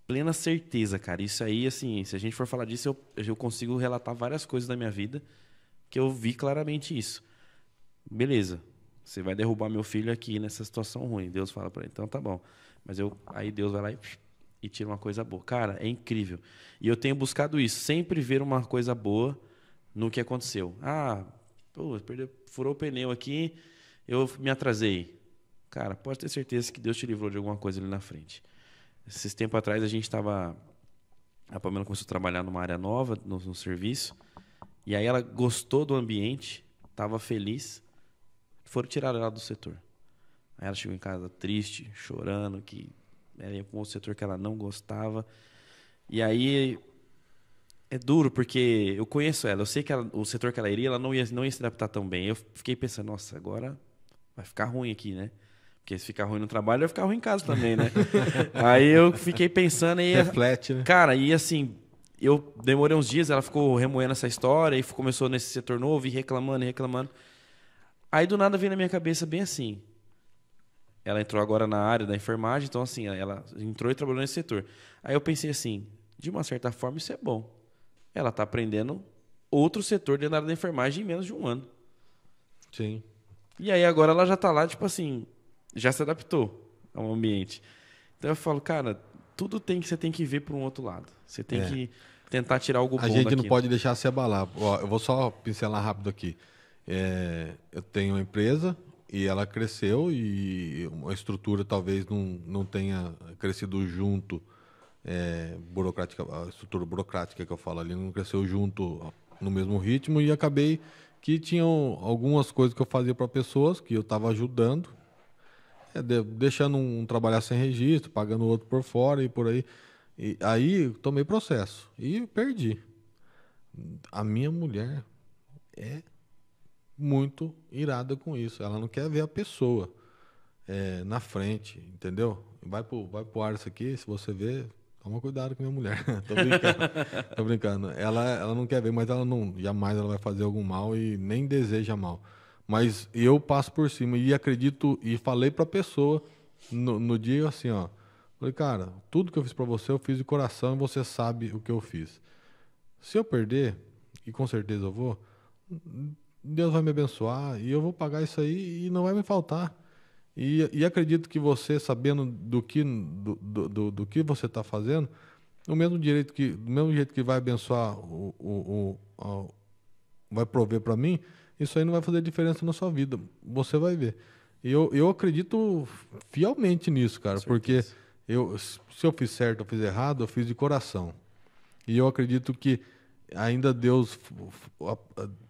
plena certeza, cara, isso aí, assim, se a gente for falar disso, eu consigo relatar várias coisas da minha vida que eu vi claramente isso. Beleza, você vai derrubar meu filho aqui nessa situação ruim. Deus fala para ele, então tá bom. Mas aí Deus vai lá e tira uma coisa boa. Cara, é incrível. E eu tenho buscado isso, sempre ver uma coisa boa no que aconteceu. Furou o pneu aqui, eu me atrasei. Cara, pode ter certeza que Deus te livrou de alguma coisa ali na frente. Esses tempos atrás a Pamela começou a trabalhar numa área nova, no serviço, e aí ela gostou do ambiente, estava feliz. Foram tirar ela do setor. Aí ela chegou em casa triste, chorando, que ela ia para um outro setor que ela não gostava. E aí é duro, porque eu conheço ela, eu sei que o setor que ela iria, ela não ia se adaptar tão bem. Eu fiquei pensando, nossa, agora vai ficar ruim aqui, né? Porque se ficar ruim no trabalho, vai ficar ruim em casa também, né? Aí eu fiquei pensando e... Reflete, né? Cara, e assim, eu demorei uns dias, ela ficou remoendo essa história e começou nesse setor novo e reclamando. Aí do nada veio na minha cabeça bem assim. Ela entrou agora na área da enfermagem, então assim, ela entrou e trabalhou nesse setor. Aí eu pensei assim, de uma certa forma isso é bom. Ela tá aprendendo outro setor dentro da área da enfermagem em menos de um ano. Sim. E aí agora ela já tá lá, tipo assim, já se adaptou ao ambiente. Então eu falo, cara, tudo você tem que ver para um outro lado. Você tem que tentar tirar algo bom A gente daquilo. não pode deixar se abalar. Ó, eu vou só pincelar rápido aqui. Eu tenho uma empresa e ela cresceu e a estrutura talvez não tenha crescido junto, a estrutura burocrática que eu falo ali não cresceu junto no mesmo ritmo e acabei que tinham algumas coisas que eu fazia para pessoas que eu estava ajudando, deixando um trabalhar sem registro, pagando o outro por fora e por aí. E aí tomei processo e perdi. A minha mulher é muito irada com isso. Ela não quer ver a pessoa na frente, entendeu? Vai pro ar isso aqui, se você ver, toma cuidado com minha mulher. Tô brincando. Ela não quer ver, mas jamais ela vai fazer algum mal e nem deseja mal. Mas eu passo por cima e acredito e falei pra pessoa no dia assim, ó. Falei, cara, tudo que eu fiz pra você, eu fiz de coração e você sabe o que eu fiz. Se eu perder, e com certeza eu vou, Deus vai me abençoar e eu vou pagar isso aí e não vai me faltar. E acredito que você, sabendo do que você está fazendo, do mesmo jeito que vai abençoar, vai prover para mim, isso aí não vai fazer diferença na sua vida. Você vai ver. E eu acredito fielmente nisso, cara, porque se eu fiz certo ou fiz errado, eu fiz de coração. E eu acredito que ainda Deus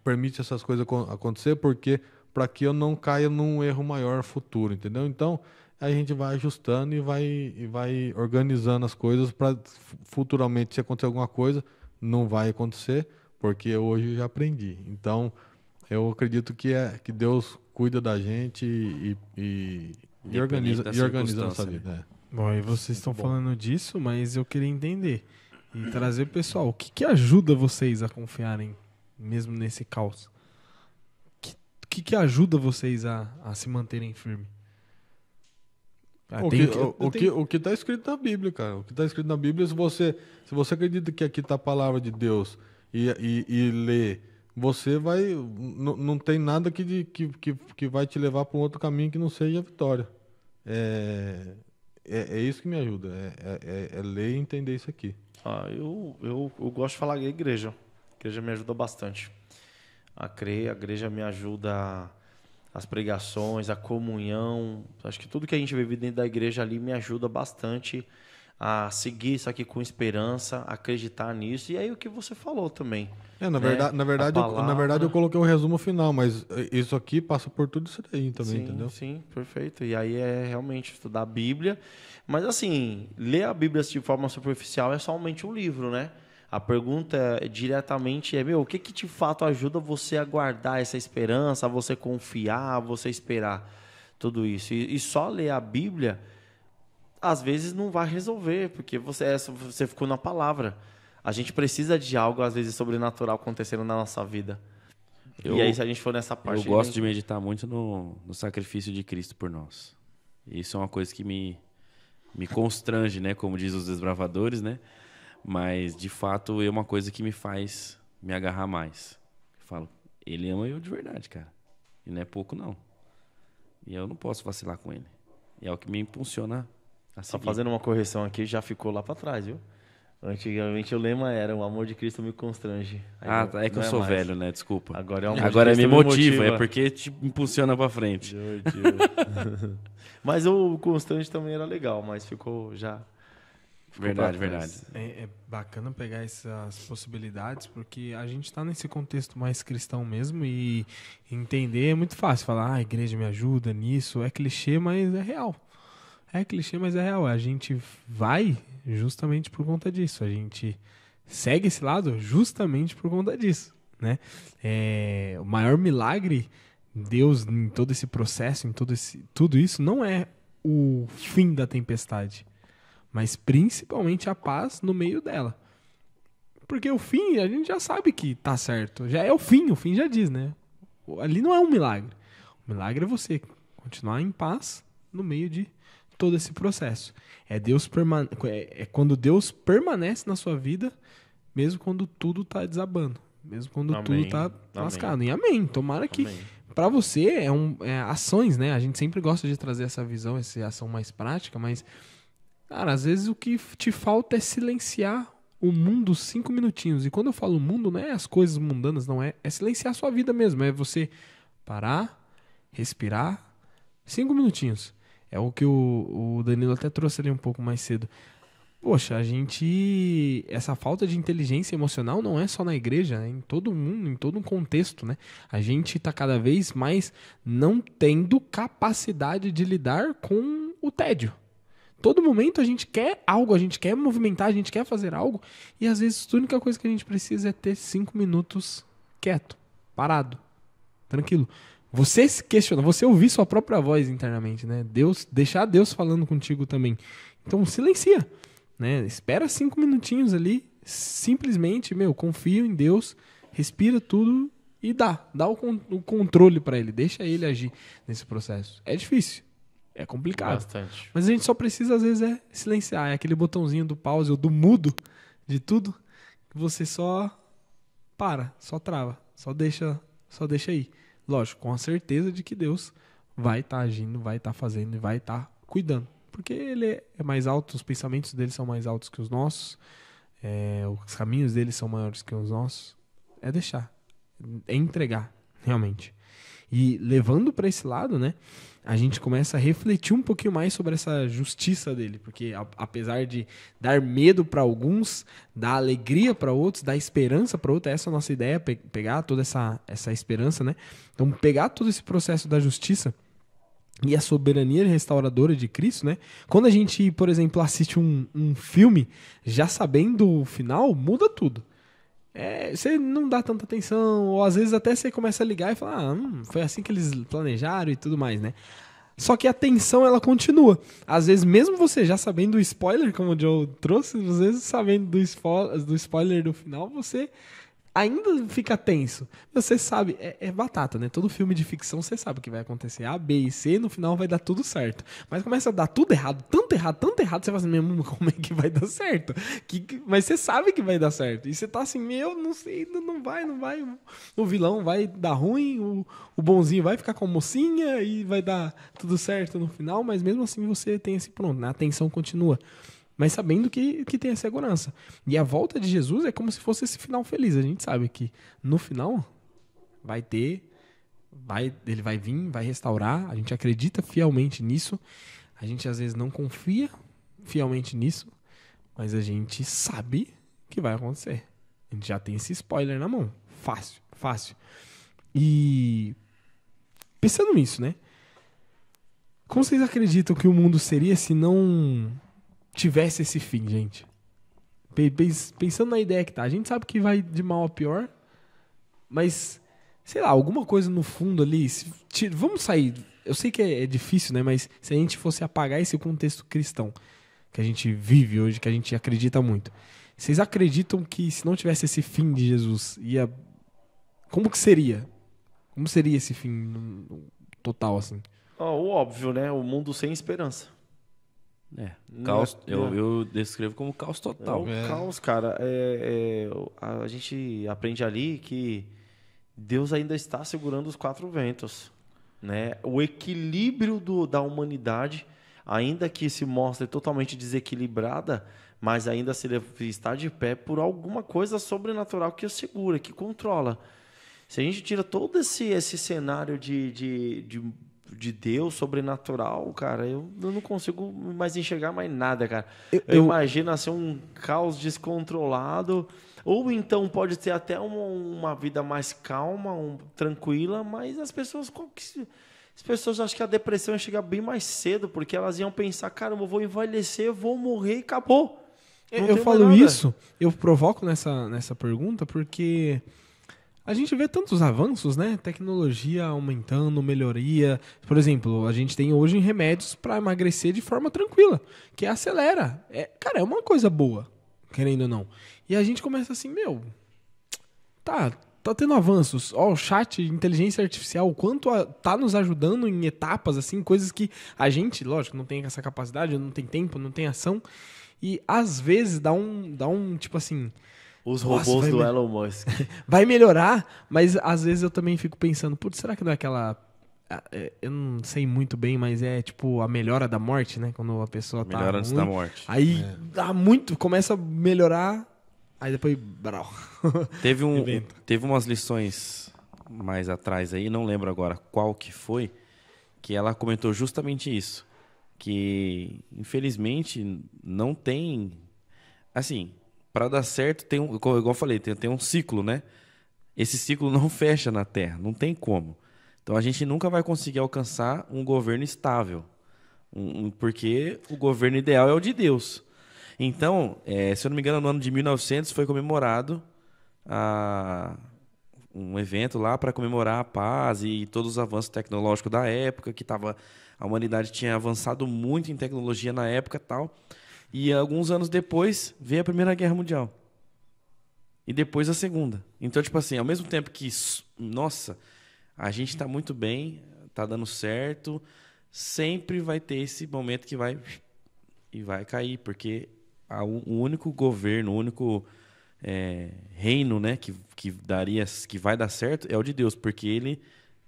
permite essas coisas acontecer porque para que eu não caia num erro maior futuro, entendeu? Então, a gente vai ajustando e vai organizando as coisas para futuramente, se acontecer alguma coisa, não vai acontecer, porque hoje eu já aprendi. Então, eu acredito que Deus cuida da gente e organiza a nossa vida. Né? Bom, e vocês estão falando disso, mas eu queria entender e trazer o pessoal. O que ajuda vocês a confiarem mesmo nesse caos? O que ajuda vocês a se manterem firmes? O que está escrito na Bíblia, cara. O que está escrito na Bíblia, se você acredita que aqui está a palavra de Deus e lê, você vai... Não tem nada que vai te levar para um outro caminho que não seja a vitória. É isso que me ajuda. É ler e entender isso aqui. Eu gosto de falar da igreja. A igreja me ajuda bastante a crer, a igreja me ajuda, as pregações, a comunhão. Acho que tudo que a gente vive dentro da igreja ali me ajuda bastante a seguir isso aqui com esperança, acreditar nisso. E aí o que você falou também. Na verdade eu coloquei o resumo final, mas isso aqui passa por tudo isso daí também, entendeu? Sim, perfeito. E aí é realmente estudar a Bíblia. Mas assim, ler a Bíblia de forma superficial é somente um livro, né? A pergunta diretamente o que de fato ajuda você a guardar essa esperança, a você confiar, a você esperar tudo isso? E só ler a Bíblia, às vezes, não vai resolver, porque você ficou na palavra. A gente precisa de algo, às vezes, sobrenatural acontecendo na nossa vida. E aí, se a gente for nessa parte... Eu gosto de meditar muito no sacrifício de Cristo por nós. Isso é uma coisa que me constrange, né? Como diz os desbravadores, né? Mas, de fato, é uma coisa que me faz me agarrar mais. Eu falo, ele ama eu de verdade, cara. E não é pouco, não. E eu não posso vacilar com ele. E é o que me impulsiona a seguir. Só fazendo uma correção aqui, já ficou lá para trás, viu? Antigamente o lema era o amor de Cristo me constrange. Aí tá, é que eu sou velho, né? Desculpa. Agora é o amor de Cristo me motiva. É porque te impulsiona para frente. Mas o constrange também era legal, mas ficou já... Verdade. É bacana pegar essas possibilidades, porque a gente está nesse contexto mais cristão mesmo e entender é muito fácil. Falar, a igreja me ajuda nisso, é clichê, mas é real. É clichê, mas é real. A gente vai justamente por conta disso. A gente segue esse lado justamente por conta disso, né? O maior milagre, Deus, em todo esse processo, tudo isso, não é o fim da tempestade, mas principalmente a paz no meio dela. Porque o fim, a gente já sabe que tá certo. Já é o fim já diz, né? Ali não é um milagre. O milagre é você continuar em paz no meio de todo esse processo. É quando Deus permanece na sua vida, mesmo quando tudo tá desabando. Mesmo quando tudo tá lascado. E amém. Tomara que para você é ações, né? A gente sempre gosta de trazer essa visão, essa ação mais prática, mas, cara, às vezes o que te falta é silenciar o mundo 5 minutinhos. E quando eu falo mundo, não é as coisas mundanas, não é. É silenciar a sua vida mesmo. É você parar, respirar, 5 minutinhos. É o que o Danilo até trouxe ali um pouco mais cedo. Poxa, essa falta de inteligência emocional não é só na igreja, é em todo mundo, em todo um contexto, né? A gente está cada vez mais não tendo capacidade de lidar com o tédio. Todo momento a gente quer algo, a gente quer movimentar, a gente quer fazer algo, e às vezes a única coisa que a gente precisa é ter 5 minutos quieto, parado, tranquilo. Você se questiona, você ouvir sua própria voz internamente, né? Deixar Deus falando contigo também. Então silencia, né? Espera 5 minutinhos ali, simplesmente, confia em Deus, respira tudo e dá o controle para ele, deixa ele agir nesse processo. É difícil, é complicado. Bastante. Mas a gente só precisa às vezes silenciar, é aquele botãozinho do pause ou do mudo de tudo, que você só só trava, só deixa aí. Lógico, com a certeza de que Deus vai estar agindo, vai estar fazendo e vai estar cuidando. Porque ele é mais alto, os pensamentos dele são mais altos que os nossos, os caminhos dele são maiores que os nossos. É deixar, é entregar, realmente. E levando para esse lado, né, a gente começa a refletir um pouquinho mais sobre essa justiça dele, porque apesar de dar medo para alguns, dar alegria para outros, dar esperança para outros, essa é a nossa ideia, pegar toda essa esperança, né? Então, pegar todo esse processo da justiça e a soberania restauradora de Cristo, né? Quando a gente, por exemplo, assiste um filme, já sabendo o final, muda tudo. Você não dá tanta atenção, ou às vezes até você começa a ligar e falar, foi assim que eles planejaram e tudo mais, né? Só que a tensão, ela continua. Às vezes, mesmo você já sabendo o spoiler, como o Joe trouxe, às vezes sabendo do spoiler do final, você ainda fica tenso. Você sabe, é batata, né? Todo filme de ficção você sabe o que vai acontecer. A, B e C, no final vai dar tudo certo. Mas começa a dar tudo errado, tanto errado, você fala assim, mesmo, como é que vai dar certo? Mas você sabe que vai dar certo. E você tá assim, não sei, não vai. O vilão vai dar ruim, o bonzinho vai ficar com a mocinha e vai dar tudo certo no final, mas mesmo assim você tem esse pronto, né? A tensão continua. Mas sabendo que tem a segurança. E a volta de Jesus é como se fosse esse final feliz. A gente sabe que no final ele vai vir, vai restaurar. A gente acredita fielmente nisso. A gente às vezes não confia fielmente nisso, mas a gente sabe que vai acontecer. A gente já tem esse spoiler na mão. Fácil. E pensando nisso, né? Como vocês acreditam que o mundo seria se não tivesse esse fim, gente? Pensando na ideia que tá. A gente sabe que vai de mal a pior, mas, sei lá, alguma coisa no fundo ali. Vamos sair. Eu sei que é difícil, né? Mas se a gente fosse apagar esse contexto cristão que a gente vive hoje, que a gente acredita muito. Vocês acreditam que se não tivesse esse fim de Jesus, como que seria? Como seria esse fim total, assim? O óbvio, né? O mundo sem esperança. Caos, eu descrevo como caos total. Caos, cara. A gente aprende ali que Deus ainda está segurando os 4 ventos, né? O equilíbrio da humanidade, ainda que se mostre totalmente desequilibrada, mas ainda se está de pé por alguma coisa sobrenatural que o segura, que controla. Se a gente tira todo esse cenário de Deus sobrenatural, cara, eu não consigo mais enxergar mais nada, cara. Eu imagino assim, um caos descontrolado, ou então pode ter até uma vida mais calma, tranquila, mas as pessoas as pessoas acham que a depressão ia chegar bem mais cedo, porque elas iam pensar, caramba, eu vou envelhecer, eu vou morrer e acabou. Não Eu tem falo mais nada. isso, eu provoco nessa pergunta porque a gente vê tantos avanços, né? Tecnologia aumentando, melhoria. Por exemplo, a gente tem hoje remédios para emagrecer de forma tranquila, que acelera. Cara, é uma coisa boa, querendo ou não. E a gente começa assim, tá tendo avanços. Ó, o chat, inteligência artificial, o quanto tá nos ajudando em etapas, assim, coisas que a gente, lógico, não tem essa capacidade, não tem tempo, não tem ação. E às vezes dá um tipo assim, Os Nossa, robôs vai do me- Elon Musk. vai melhorar, mas às vezes eu também fico pensando, putz, será que não é aquela. Eu não sei muito bem, mas é tipo a melhora da morte, né? Quando a pessoa tá Melhor antes ruim, da morte. aí dá muito, começa a melhorar, aí depois. Brau. Evento. Teve umas lições mais atrás aí, não lembro agora qual que foi, que ela comentou justamente isso. Que, infelizmente, não tem... Assim, para dar certo, igual eu falei, tem um ciclo, né? Esse ciclo não fecha na Terra, não tem como. Então, a gente nunca vai conseguir alcançar um governo estável, porque o governo ideal é o de Deus. Então, se eu não me engano, no ano de 1900 foi comemorado um evento lá para comemorar a paz e todos os avanços tecnológicos da época, que a humanidade tinha avançado muito em tecnologia na época e tal. E alguns anos depois veio a Primeira Guerra Mundial. E depois a Segunda. Então, tipo assim, ao mesmo tempo que, nossa, a gente está muito bem, está dando certo, sempre vai ter esse momento que vai cair, porque o único governo, o único reino, né, que vai dar certo é o de Deus, porque ele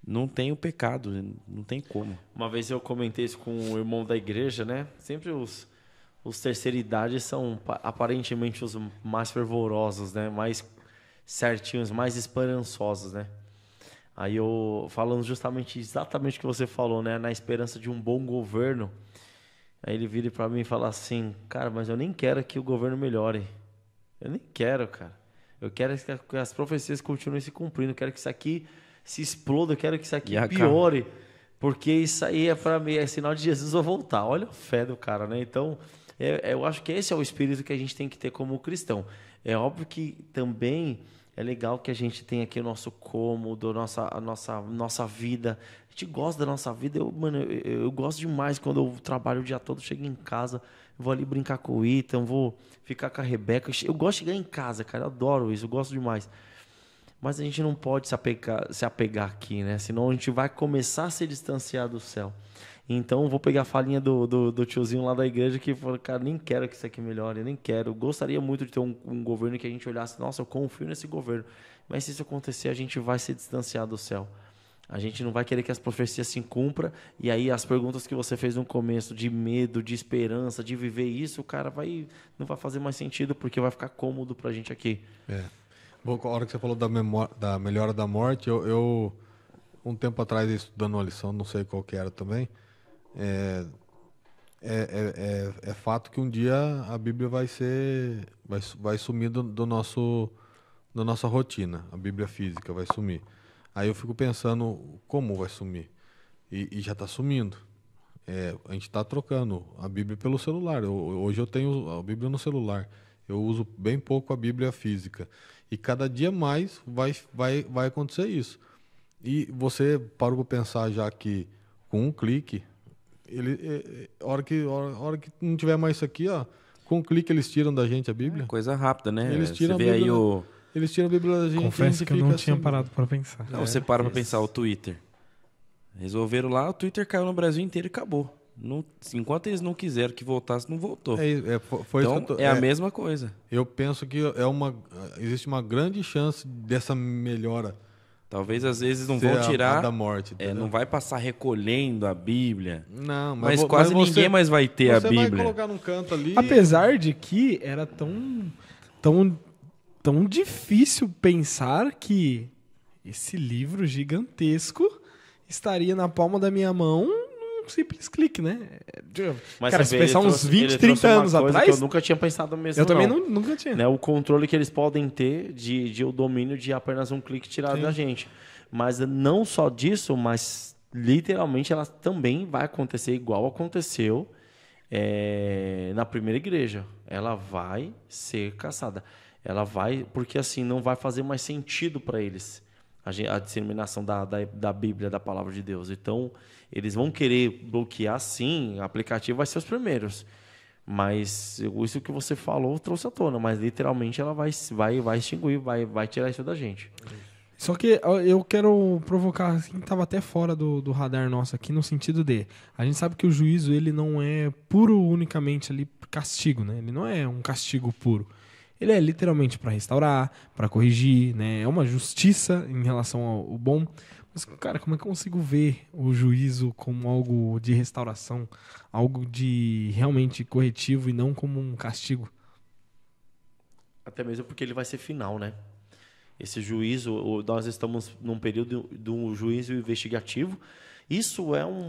não tem o pecado, não tem como. Uma vez eu comentei isso com um irmão da igreja, né? Sempre os terceira idade são aparentemente os mais fervorosos, né? Mais certinhos, mais esperançosos, né? Aí eu falando exatamente o que você falou, né? Na esperança de um bom governo. Aí ele vira para mim e fala assim, cara, mas eu nem quero que o governo melhore. Eu nem quero, cara. Eu quero que as profecias continuem se cumprindo. Eu quero que isso aqui se exploda. Eu quero que isso aqui piore. Porque isso aí para mim é sinal de Jesus vai voltar. Olha a fé do cara, né? Então, eu acho que esse é o espírito que a gente tem que ter como cristão. É óbvio que também é legal que a gente tenha aqui o nosso cômodo, a nossa vida. A gente gosta da nossa vida. Eu gosto demais quando eu trabalho o dia todo, chego em casa, vou ali brincar com o Ethan, vou ficar com a Rebeca. Eu gosto de chegar em casa, cara. Eu adoro isso, eu gosto demais. Mas a gente não pode se apegar aqui, né? Senão a gente vai começar a se distanciar do céu. Então, vou pegar a falinha do tiozinho lá da igreja que falou, cara, nem quero que isso aqui melhore, nem quero. Eu gostaria muito de ter um governo que a gente olhasse, nossa, eu confio nesse governo. Mas se isso acontecer, a gente vai se distanciar do céu. A gente não vai querer que as profecias se cumpram. E aí, as perguntas que você fez no começo, de medo, de esperança, de viver isso, o cara não vai fazer mais sentido, porque vai ficar cômodo pra gente aqui. Bom, a hora que você falou da melhora da morte, eu um tempo atrás, estudando uma lição, não sei qual que era também, é fato que um dia a Bíblia vai sumir da nossa rotina, a Bíblia física vai sumir. Aí eu fico pensando como vai sumir, e já está sumindo. A gente está trocando a Bíblia pelo celular. Hoje eu tenho a Bíblia no celular, eu uso bem pouco a Bíblia física, e cada dia mais vai acontecer isso. E você parou para pensar já que com um clique, a hora que não tiver mais isso aqui, ó, com um clique eles tiram da gente a Bíblia. Coisa rápida, né? Eles tiram você vê a Bíblia, aí eles tiram a Bíblia da gente. Confesso que eu não tinha assim, parado pra pensar. Não, você para pra pensar, o Twitter. Resolveram lá, o Twitter caiu no Brasil inteiro e acabou. Enquanto eles não quiseram que voltasse, não voltou. Foi então, isso que a mesma coisa. Eu penso que existe uma grande chance dessa melhora. Talvez às vezes não ser vão tirar, a da morte. não vai passar recolhendo a Bíblia. Não, mas quase ninguém mais vai ter a Bíblia. Você vai colocar num canto ali. Apesar de que era tão difícil pensar que esse livro gigantesco estaria na palma da minha mão num simples clique, né? Mas cara, você se vê, pensar ele uns trouxe- 20, ele 30 trouxe uma anos coisa atrás, que eu nunca tinha pensado mesmo. eu também nunca tinha. Né, o controle que eles podem ter de o domínio de apenas um clique tirar da gente. Mas não só disso, mas literalmente ela também vai acontecer igual aconteceu na primeira igreja. Ela vai ser caçada. Ela vai, porque assim não vai fazer mais sentido para eles a disseminação da Bíblia, da palavra de Deus. Então, eles vão querer bloquear, sim, o aplicativo vai ser os primeiros. Mas isso que você falou trouxe à tona, mas literalmente ela vai extinguir, vai tirar isso da gente. Só que eu quero provocar quem estava até fora do radar nosso aqui, no sentido de... A gente sabe que o juízo ele não é puro unicamente ali castigo, né? Ele não é um castigo puro. Ele é literalmente para restaurar, para corrigir, né? É uma justiça em relação ao bom. Mas, cara, como é que eu consigo ver o juízo como algo de restauração, algo de realmente corretivo e não como um castigo? Até mesmo porque ele vai ser final, né? Esse juízo, nós estamos num período do juízo investigativo. Isso é um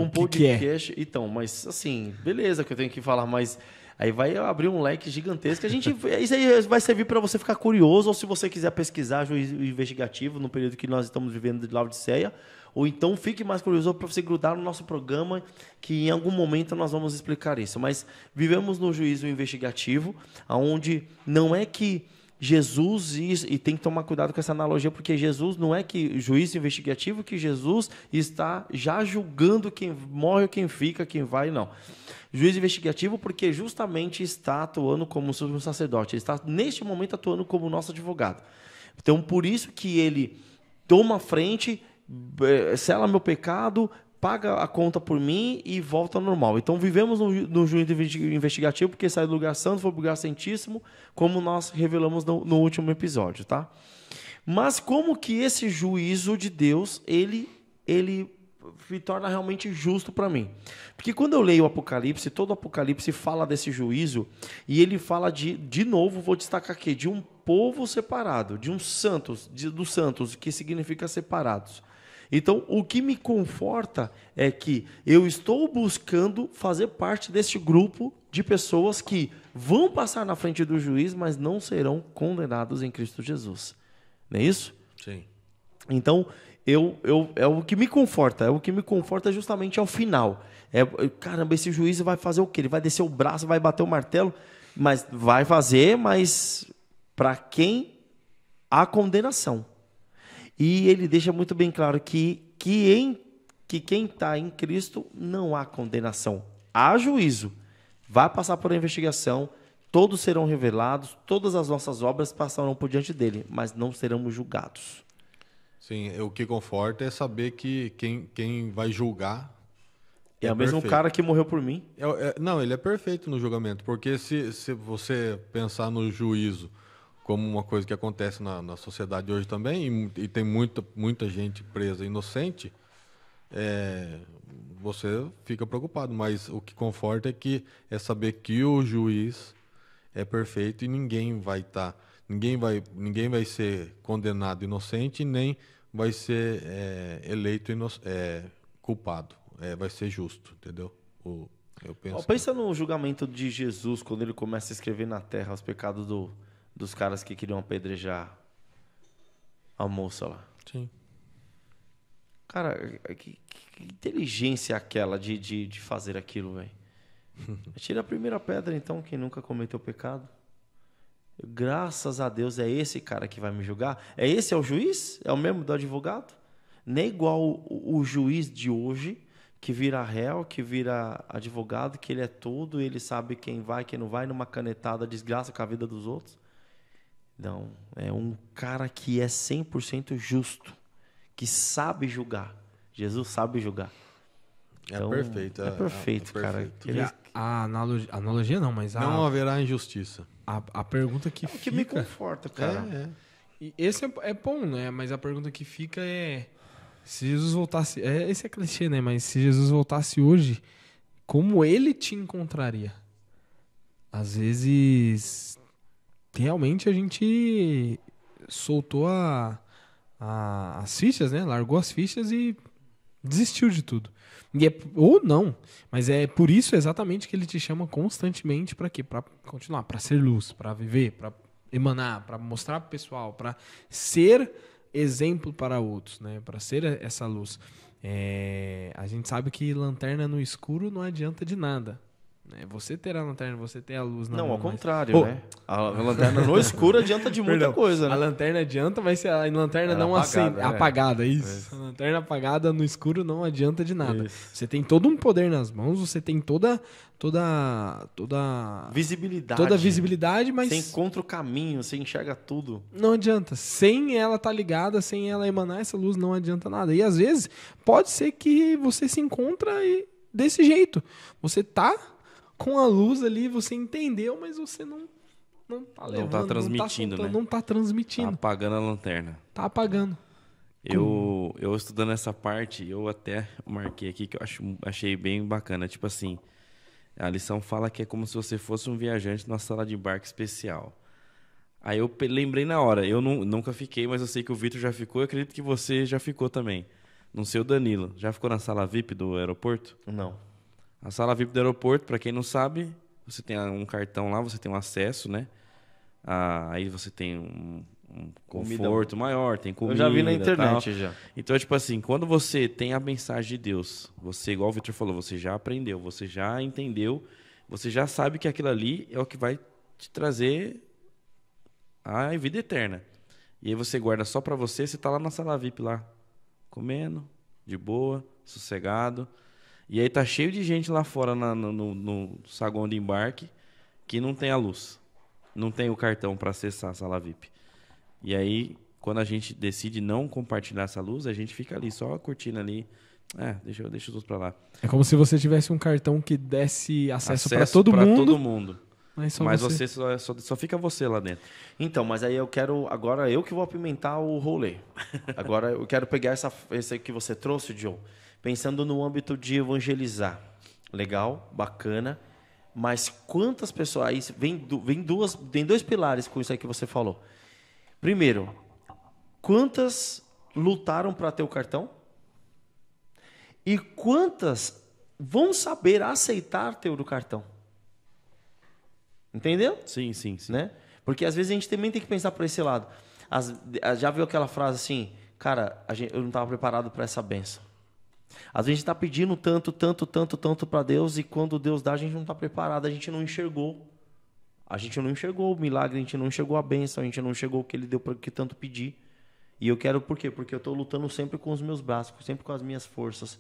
podcast. Que é? Então, mas assim, beleza que eu tenho que falar, mas aí vai abrir um leque gigantesco. Isso aí vai servir para você ficar curioso, ou se você quiser pesquisar juízo investigativo no período que nós estamos vivendo de Laodiceia, ou então fique mais curioso para você grudar no nosso programa, que em algum momento nós vamos explicar isso. Mas vivemos no juízo investigativo, onde não é que Jesus, e tem que tomar cuidado com essa analogia, porque Jesus não é que juízo investigativo, que Jesus está já julgando quem morre, quem fica, quem vai, não. Juízo investigativo porque justamente está atuando como sumo sacerdote, ele está neste momento atuando como nosso advogado. Então, por isso que ele toma a frente, sela meu pecado, paga a conta por mim e volta ao normal. Então, vivemos no juízo investigativo porque sai do lugar santo, foi para o lugar santíssimo, como nós revelamos no último episódio, tá? Mas como que esse juízo de Deus, ele me torna realmente justo para mim? Porque quando eu leio o Apocalipse, todo o Apocalipse fala desse juízo, e ele fala de novo, vou destacar aqui, de um povo separado, de uns santos, dos santos, que significa separados. Então, o que me conforta é que eu estou buscando fazer parte desse grupo de pessoas que vão passar na frente do juiz, mas não serão condenados em Cristo Jesus. Não é isso? Sim. Então, é o que me conforta. O que me conforta justamente ao final. Caramba, esse juiz vai fazer o quê? Ele vai descer o braço, vai bater o martelo, mas vai fazer, mas para quem há condenação. E ele deixa muito bem claro que quem está em Cristo não há condenação. Há juízo. Vai passar por uma investigação, todos serão revelados, todas as nossas obras passarão por diante dele, mas não seremos julgados. Sim, o que conforta é saber que quem vai julgar é o mesmo cara que morreu por mim. Não, ele é perfeito no julgamento, porque se você pensar no juízo como uma coisa que acontece na sociedade hoje também, e tem muita gente presa inocente, você fica preocupado. Mas o que conforta é saber que o juiz é perfeito e ninguém vai ser condenado inocente, nem vai ser eleito culpado. Vai ser justo, entendeu? Eu penso pensa no julgamento de Jesus, quando ele começa a escrever na terra os pecados dos caras que queriam apedrejar a moça lá. Sim. Cara, que inteligência é aquela de fazer aquilo, velho? Tira a primeira pedra, então, quem nunca cometeu pecado. Graças a Deus é esse cara que vai me julgar. Esse é o juiz? É o mesmo do advogado? Nem igual o juiz de hoje, que vira réu, que vira advogado, que ele é tudo, ele sabe quem vai, quem não vai, numa canetada desgraça com a vida dos outros. Não, é um cara que é 100% justo, que sabe julgar. Jesus sabe julgar. Então, perfeito. É perfeito, cara. A analogia não, mas não haverá injustiça. A pergunta que fica... O que me conforta, cara. E esse é bom, né? Mas a pergunta que fica é... Se Jesus voltasse... Esse é clichê, né? Mas se Jesus voltasse hoje, como ele te encontraria? Às vezes... Realmente a gente soltou as fichas, né? Largou as fichas e desistiu de tudo. Ou não, mas é por isso exatamente que ele te chama constantemente para quê? Para continuar, para ser luz, para viver, para emanar, para mostrar para o pessoal, para ser exemplo para outros, né? Para ser essa luz. A gente sabe que lanterna no escuro não adianta de nada. Você ter a lanterna, você ter a luz na Não, mão, ao contrário, né? A lanterna no escuro adianta de muita coisa, né? A lanterna adianta, mas se a lanterna não acende, apagada, isso. A lanterna apagada no escuro não adianta de nada. Isso. Você tem todo um poder nas mãos, você tem toda visibilidade. Toda visibilidade, mas você encontra o caminho, você enxerga tudo. não adianta. Sem ela estar ligada, sem ela emanar essa luz, não adianta nada. E às vezes pode ser que você se encontra desse jeito. Você tá com a luz ali, você entendeu, mas você não tá levando, tá transmitindo, né? né? Não tá transmitindo. Tá apagando a lanterna. Tá apagando. Eu estudando essa parte, eu até marquei aqui que eu achei bem bacana. Tipo assim, a lição fala que é como se você fosse um viajante numa sala de embarque especial. Aí eu lembrei na hora, eu nunca fiquei, mas eu sei que o Vitor já ficou, eu acredito que você já ficou também. Não sei o Danilo, já ficou na sala VIP do aeroporto? Não. A sala VIP do aeroporto, para quem não sabe, você tem um cartão lá, você tem um acesso, né? Aí você tem um conforto maior, tem comida. Eu já vi na internet tal. já. Então, tipo assim, quando você tem a mensagem de Deus, você, igual o Vitor falou, você já aprendeu, você já entendeu, você já sabe que aquilo ali é o que vai te trazer a vida eterna. E aí você guarda só para você tá lá na sala VIP lá, comendo, de boa, sossegado. E aí tá cheio de gente lá fora no saguão de embarque que não tem a luz. Não tem o cartão para acessar a sala VIP. E aí, quando a gente decide não compartilhar essa luz, a gente fica ali só curtindo ali. Deixa os outros para lá. É como se você tivesse um cartão que desse acesso para todo mundo. Mas você só fica você lá dentro. Então, mas aí agora eu que vou apimentar o rolê. Agora eu quero pegar esse que você trouxe, Joe, pensando no âmbito de evangelizar. Legal, bacana. Mas quantas pessoas... Aí vem dois pilares com isso aí que você falou. Primeiro, quantas lutaram para ter o cartão? E quantas vão saber aceitar ter o cartão? Entendeu? Sim. Né? Porque às vezes a gente também tem que pensar por esse lado. Já viu aquela frase assim, cara, eu não estava preparado para essa bênção. Às vezes a gente está pedindo tanto para Deus e quando Deus dá a gente não está preparado, a gente não enxergou. A gente não enxergou o milagre, a gente não enxergou a bênção, a gente não enxergou o que Ele deu para que tanto pedir. E eu quero por quê? Porque eu estou lutando sempre com os meus braços, sempre com as minhas forças.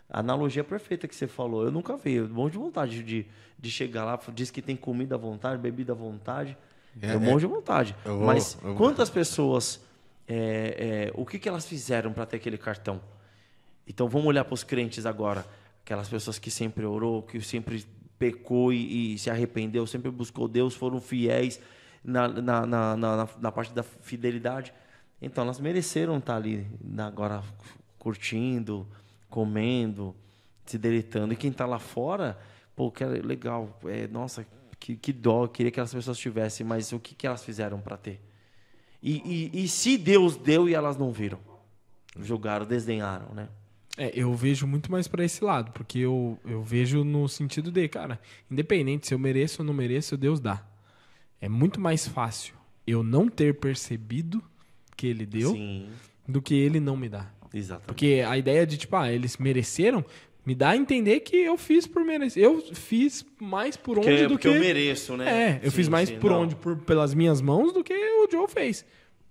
A analogia perfeita que você falou, eu nunca vi. Eu morro de vontade de chegar lá, diz que tem comida à vontade, bebida à vontade. Eu morro de vontade. Mas quantas pessoas, o que elas fizeram para ter aquele cartão? Então vamos olhar para os crentes agora. Aquelas pessoas que sempre orou, que sempre pecou e se arrependeu, sempre buscou Deus, foram fiéis na parte da fidelidade. Então elas mereceram estar ali agora curtindo, comendo, se deleitando. E quem está lá fora, pô, que legal, nossa, que dó, queria que aquelas pessoas tivessem, mas o que elas fizeram para ter? E se Deus deu e elas não viram? Julgaram, desdenharam, né? Eu vejo muito mais para esse lado, porque eu vejo no sentido de, cara, independente se eu mereço ou não mereço, Deus dá. É muito mais fácil eu não ter percebido que Ele deu do que Ele não me dá. Exatamente. Porque a ideia de, eles mereceram, me dá a entender que eu fiz por merecer. Eu fiz mais por onde do que... eu mereço, né? Eu fiz mais por onde, pelas minhas mãos, do que o Joe fez.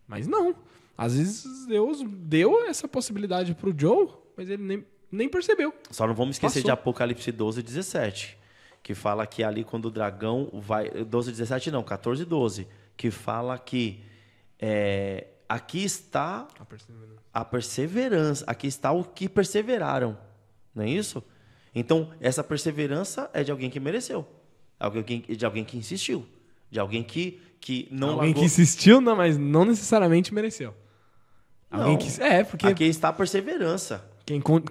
Mas não. Às vezes Deus deu essa possibilidade pro Joe, mas ele nem percebeu. Só não vamos esquecer de Apocalipse 12, 17. Que fala que ali quando o dragão vai... 12, 17 não, 14, 12. Que fala que aqui está a perseverança. Aqui está o que perseveraram. Não é isso? Então, essa perseverança é de alguém que mereceu. De alguém que insistiu. De alguém que não Alguém que insistiu, não, mas não necessariamente mereceu. Alguém que... porque... Aqui está a perseverança.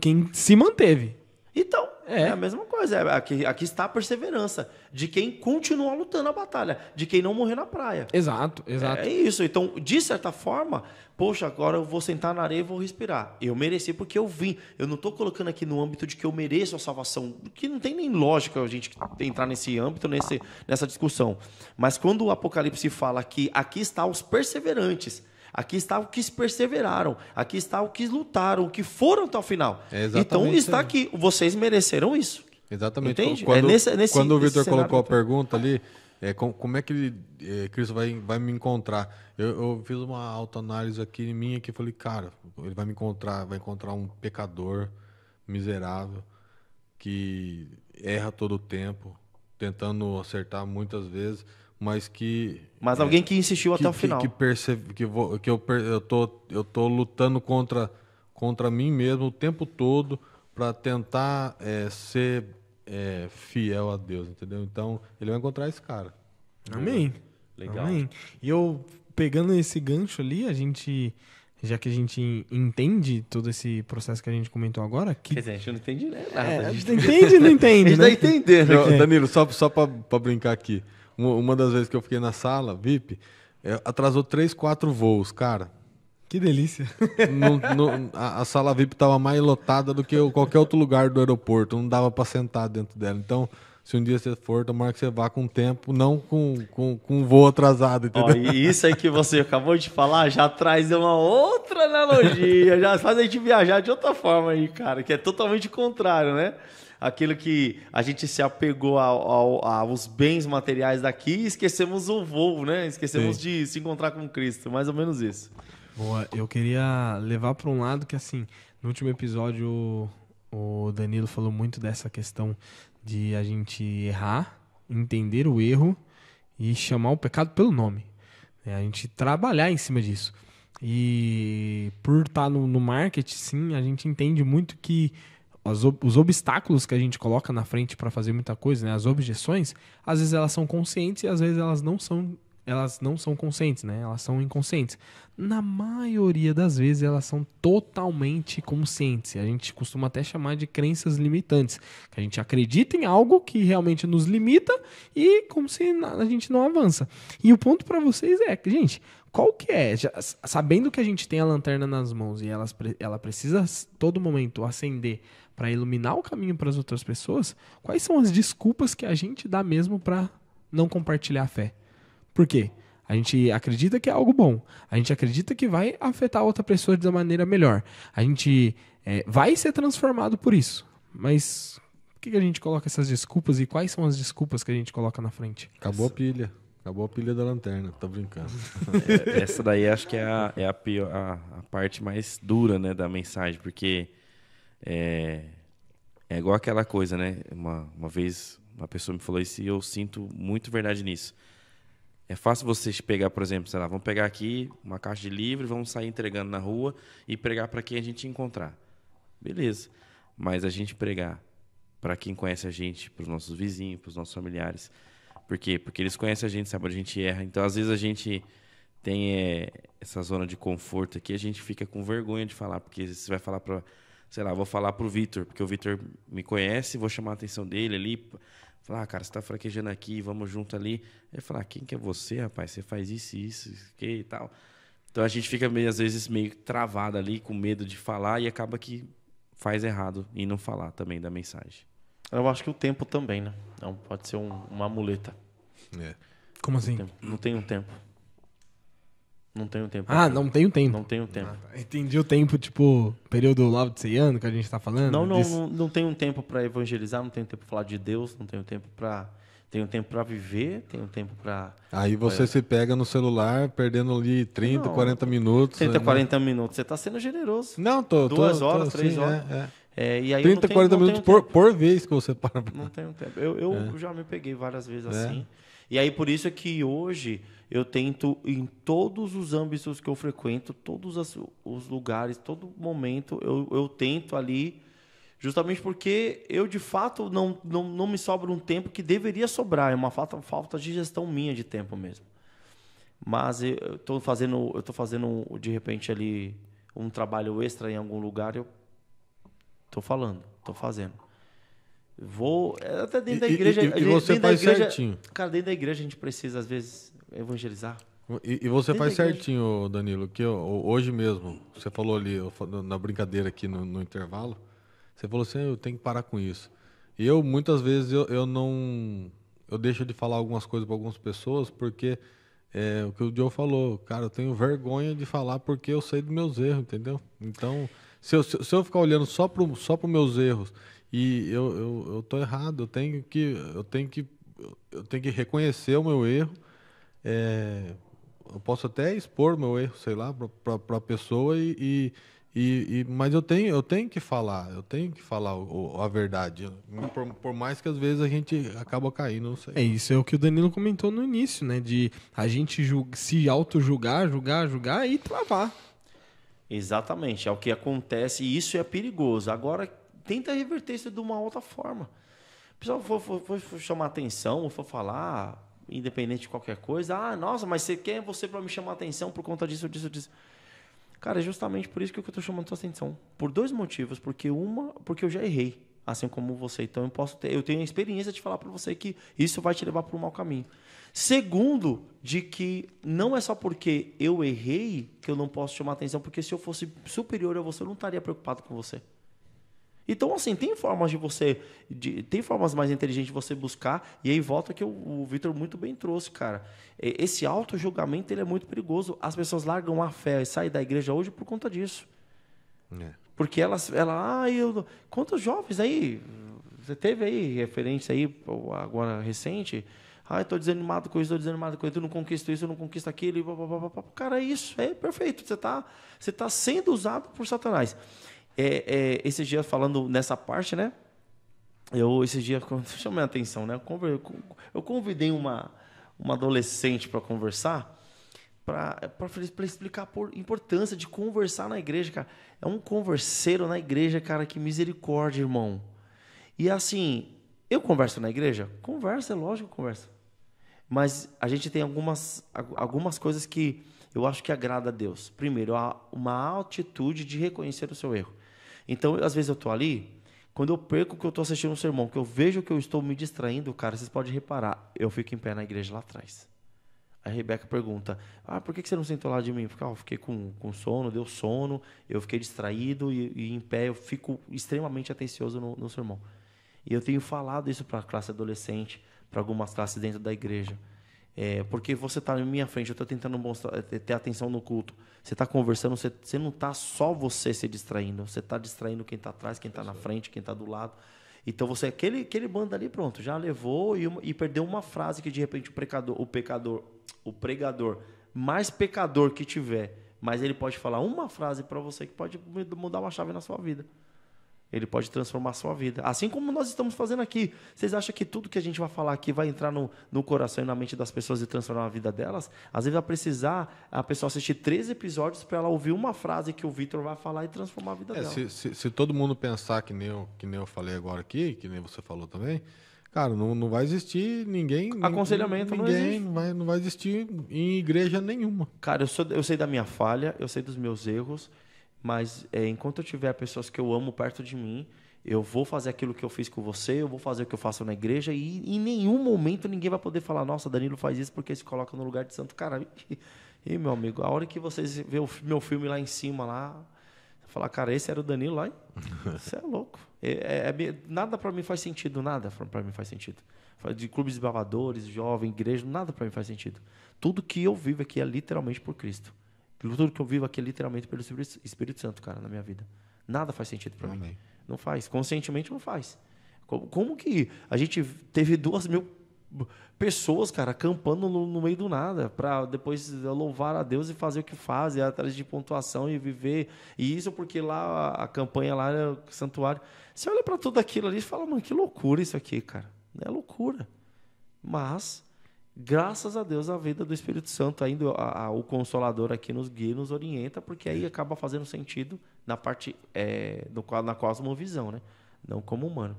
Quem se manteve. Então, é a mesma coisa. Aqui está a perseverança de quem continua lutando a batalha, de quem não morreu na praia. Exato. É isso. Então, de certa forma, poxa, agora eu vou sentar na areia e vou respirar. Eu mereci porque eu vim. Eu não estou colocando aqui no âmbito de que eu mereço a salvação, que não tem nem lógica a gente entrar nesse âmbito, nessa discussão. Mas quando o Apocalipse fala que aqui está os perseverantes, Aqui está o que perseveraram. Aqui está o que lutaram, o que foram até o final. Então está aqui. Vocês mereceram isso. Exatamente. Entende? Quando o Vitor colocou a cenário. pergunta ali, como é que Cristo vai me encontrar? Eu fiz uma autoanálise aqui em mim que falei, cara, ele vai encontrar um pecador miserável que erra todo o tempo, tentando acertar muitas vezes, mas alguém que insistiu até o final. Eu tô lutando contra mim mesmo o tempo todo para tentar ser fiel a Deus, entendeu? Então, ele vai encontrar esse cara. Amém. Legal. Amém. E eu, pegando esse gancho ali, já que a gente entende todo esse processo que a gente comentou agora... Quer dizer, a gente não entende nada. A gente entende e não entende, A gente né? tá entendendo. Danilo, só para brincar aqui. Uma das vezes que eu fiquei na sala, VIP, atrasou 3, 4 voos, cara. Que delícia. A sala VIP estava mais lotada do que qualquer outro lugar do aeroporto. Não dava para sentar dentro dela. Então, se um dia você for, tomara que você vá com tempo, não com um voo atrasado, entendeu? E isso aí que você acabou de falar já traz uma outra analogia. Já faz a gente viajar de outra forma aí, cara. Que é totalmente contrário, né? Aquilo que a gente se apegou aos bens materiais daqui e esquecemos o voo, né? Esquecemos de se encontrar com Cristo. Mais ou menos isso. Boa, eu queria levar para um lado que, assim, no último episódio o Danilo falou muito dessa questão de a gente errar, entender o erro e chamar o pecado pelo nome. A gente trabalhar em cima disso. E por estar no marketing, sim, a gente entende muito que os obstáculos que a gente coloca na frente para fazer muita coisa, né, as objeções, às vezes elas são conscientes e às vezes elas não são conscientes, né? Elas são inconscientes. Na maioria das vezes, elas são totalmente conscientes. A gente costuma até chamar de crenças limitantes. Que a gente acredita em algo que realmente nos limita e como se a gente não avança. E o ponto para vocês é, gente, qual que é? Sabendo que a gente tem a lanterna nas mãos e ela precisa todo momento acender para iluminar o caminho para as outras pessoas, quais são as desculpas que a gente dá mesmo para não compartilhar a fé? Por quê? A gente acredita que é algo bom. A gente acredita que vai afetar outra pessoa de uma maneira melhor. A gente vai ser transformado por isso. Mas por que a gente coloca essas desculpas e quais são as desculpas que a gente coloca na frente? Acabou a pilha. Acabou a pilha da lanterna. Tô brincando. Essa daí acho que é a parte mais dura, né, da mensagem. Porque é igual aquela coisa, né? Uma vez uma pessoa me falou isso e eu sinto muito verdade nisso. É fácil você pegar, por exemplo, sei lá, vamos pegar aqui uma caixa de livro, vamos sair entregando na rua e pregar para quem a gente encontrar. Beleza. Mas a gente pregar para quem conhece a gente, para os nossos vizinhos, para os nossos familiares. Por quê? Porque eles conhecem a gente, sabem onde a gente erra. Então, às vezes, a gente tem essa zona de conforto aqui, a gente fica com vergonha de falar, porque você vai falar para, sei lá, vou falar para o Vitor, porque o Vitor me conhece, vou chamar a atenção dele ali. Falar, cara, você tá fraquejando aqui, vamos junto ali. Aí falar, quem que é você, rapaz? Você faz isso, que e tal. Então a gente fica às vezes meio travado ali, com medo de falar e acaba que faz errado em não falar também da mensagem. Eu acho que o tempo também, né? Não pode ser uma muleta. Como assim? Não tem um tempo. Não tenho tempo. Não tenho tempo. Não tenho tempo. Entendi o tempo, tipo, período laodiceano que a gente tá falando. Não tenho tempo para evangelizar, não tenho tempo para falar de Deus, não tenho tempo para... Tenho tempo para viver, tenho tempo para... Aí você se pega no celular, perdendo ali 30, 40 minutos. 30, 40 minutos. Você tá sendo generoso. Não, tô. 2 horas, 3 horas. É. E aí 30, 40 minutos por vez que você para. Não tenho tempo. Eu já me peguei várias vezes assim. E aí, por isso é que hoje eu tento, em todos os âmbitos que eu frequento, todos os lugares, todo momento, eu tento ali, justamente porque eu, de fato, não me sobra um tempo que deveria sobrar. É uma falta de gestão minha de tempo mesmo. Mas eu estou fazendo, de repente, ali um trabalho extra em algum lugar, eu estou fazendo. Vou até dentro da igreja. E você faz certinho. Cara, dentro da igreja a gente precisa, às vezes, evangelizar. E você faz certinho, Danilo, que hoje mesmo, você falou ali, na brincadeira aqui no intervalo, você falou assim, eu tenho que parar com isso. E muitas vezes, eu deixo de falar algumas coisas para algumas pessoas, porque o que o Joe falou, cara, eu tenho vergonha de falar porque eu sei dos meus erros, entendeu? Então, se eu ficar olhando só para os meus erros e eu tô errado, eu tenho que reconhecer o meu erro. Eu posso até expor meu erro, sei lá, para a pessoa mas eu tenho que falar, a verdade, por mais que às vezes a gente acaba caindo, não sei. Isso é o que o Danilo comentou no início, né? De a gente se auto-julgar, julgar e travar. Exatamente, é o que acontece e isso é perigoso. Agora, tenta reverter isso de uma outra forma. O pessoal for chamar atenção, ou for falar, independente de qualquer coisa, nossa, mas quem é você para me chamar atenção por conta disso. Cara, é justamente por isso que eu estou chamando sua atenção. Por 2 motivos. Porque eu já errei, assim como você. Então eu tenho a experiência de falar para você que isso vai te levar para um mau caminho. Segundo, de que não é só porque eu errei que eu não posso chamar atenção, porque se eu fosse superior a você, eu não estaria preocupado com você. Então, assim, tem formas mais inteligentes de você buscar, e aí volta que o Vitor muito bem trouxe, cara. Esse auto-julgamento, ele é muito perigoso. As pessoas largam a fé e saem da igreja hoje por conta disso. Porque quantos jovens aí, você teve aí referência aí, agora recente, estou desanimado com isso, tu não conquista isso, eu não conquista aquilo, cara, isso, é perfeito, você tá sendo usado por Satanás. Esses dias falando nessa parte, né? Esses dias chamei a atenção, né? Eu convidei uma adolescente para conversar, para explicar a importância de conversar na igreja, cara. É um converseiro na igreja, cara, que misericórdia, irmão. E assim, eu converso na igreja? Converso, é lógico que converso. Mas a gente tem algumas coisas que eu acho que agrada a Deus. Primeiro, uma atitude de reconhecer o seu erro. Então, às vezes eu estou ali, quando eu perco que eu estou assistindo um sermão, que eu vejo que eu estou me distraindo, cara, vocês podem reparar, eu fico em pé na igreja lá atrás. A Rebeca pergunta, por que você não sentou lá de mim? Eu fiquei com sono, deu sono, eu fiquei distraído e em pé eu fico extremamente atencioso no sermão. E eu tenho falado isso para a classe adolescente, para algumas classes dentro da igreja. Porque você está na minha frente, eu estou tentando ter atenção no culto. Você está conversando, você não está só você se distraindo, você está distraindo quem está atrás, quem está na frente, quem está do lado. Então você, aquele bando ali, pronto, já levou e perdeu uma frase que de repente o pregador, mais pecador que tiver, mas ele pode falar uma frase para você que pode mudar uma chave na sua vida. Ele pode transformar a sua vida. Assim como nós estamos fazendo aqui. Vocês acham que tudo que a gente vai falar aqui vai entrar no coração e na mente das pessoas e transformar a vida delas? Às vezes vai precisar a pessoa assistir 3 episódios para ela ouvir uma frase que o Vitor vai falar e transformar a vida dela. Se todo mundo pensar que nem eu falei agora aqui, que nem você falou também, cara, não vai existir ninguém... Aconselhamento não existe. Não vai existir em igreja nenhuma. Cara, eu sei da minha falha, eu sei dos meus erros, mas enquanto eu tiver pessoas que eu amo perto de mim, eu vou fazer aquilo que eu fiz com você, eu vou fazer o que eu faço na igreja e em nenhum momento ninguém vai poder falar, nossa, Danilo faz isso porque se coloca no lugar de santo. Cara, e meu amigo, a hora que vocês vê o meu filme lá em cima, lá, falar, cara, esse era o Danilo lá, você é louco. Nada para mim faz sentido, nada para mim faz sentido. De clubes de babadores, jovem, igreja, nada para mim faz sentido. Tudo que eu vivo aqui é literalmente por Cristo. Tudo que eu vivo aqui é literalmente pelo Espírito Santo, cara, na minha vida. Nada faz sentido para mim. Não faz. Conscientemente não faz. Como que a gente teve 2.000 pessoas, cara, acampando no meio do nada para depois louvar a Deus e fazer o que faz, ir atrás de pontuação e viver. E isso porque lá a campanha lá era o santuário. Você olha para tudo aquilo ali e fala, mano, que loucura isso aqui, cara. É loucura. Mas... graças a Deus, a vida do Espírito Santo, ainda o Consolador aqui nos guia, nos orienta, porque aí acaba fazendo sentido na parte, na cosmovisão, né? Não como humano.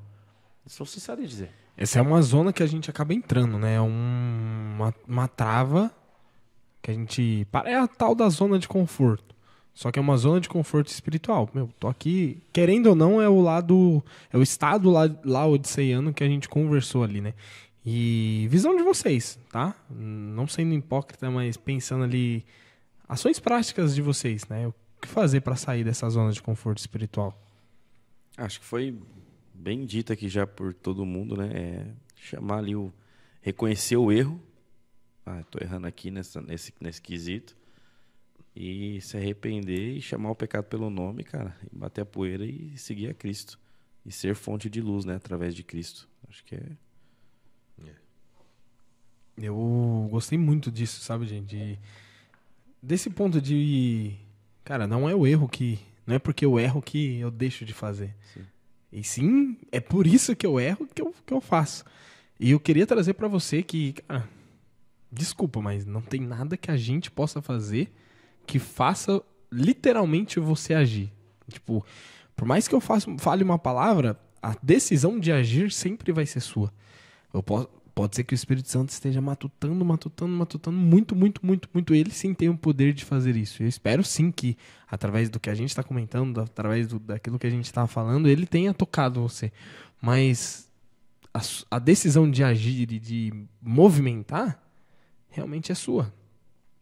Sou sincero em dizer. Essa é uma zona que a gente acaba entrando, né? Uma trava que a gente... é a tal da zona de conforto. Só que é uma zona de conforto espiritual. Tô aqui, querendo ou não, é o estado lá odisseiano que a gente conversou ali, né? E visão de vocês, tá? Não sendo hipócrita, mas pensando ali ações práticas de vocês, né? O que fazer para sair dessa zona de conforto espiritual? Acho que foi bem dito aqui já por todo mundo, né? Chamar ali reconhecer o erro, tô errando aqui nesse quesito. E se arrepender e chamar o pecado pelo nome, cara, e bater a poeira e seguir a Cristo. E ser fonte de luz, né, através de Cristo. Acho que é... Eu gostei muito disso, sabe, gente? Desse ponto de... Cara, não é o erro que... Não é porque eu erro que eu deixo de fazer. Sim. E sim, é por isso que eu erro que eu faço. E eu queria trazer pra você que... Cara, desculpa, mas não tem nada que a gente possa fazer que faça literalmente você agir. Tipo, por mais que eu fale uma palavra, a decisão de agir sempre vai ser sua. Pode ser que o Espírito Santo esteja matutando muito. Ele sim tem o poder de fazer isso. Eu espero sim que, através do que a gente está comentando, através daquilo que a gente está falando, ele tenha tocado você. Mas a decisão de agir e de movimentar realmente é sua.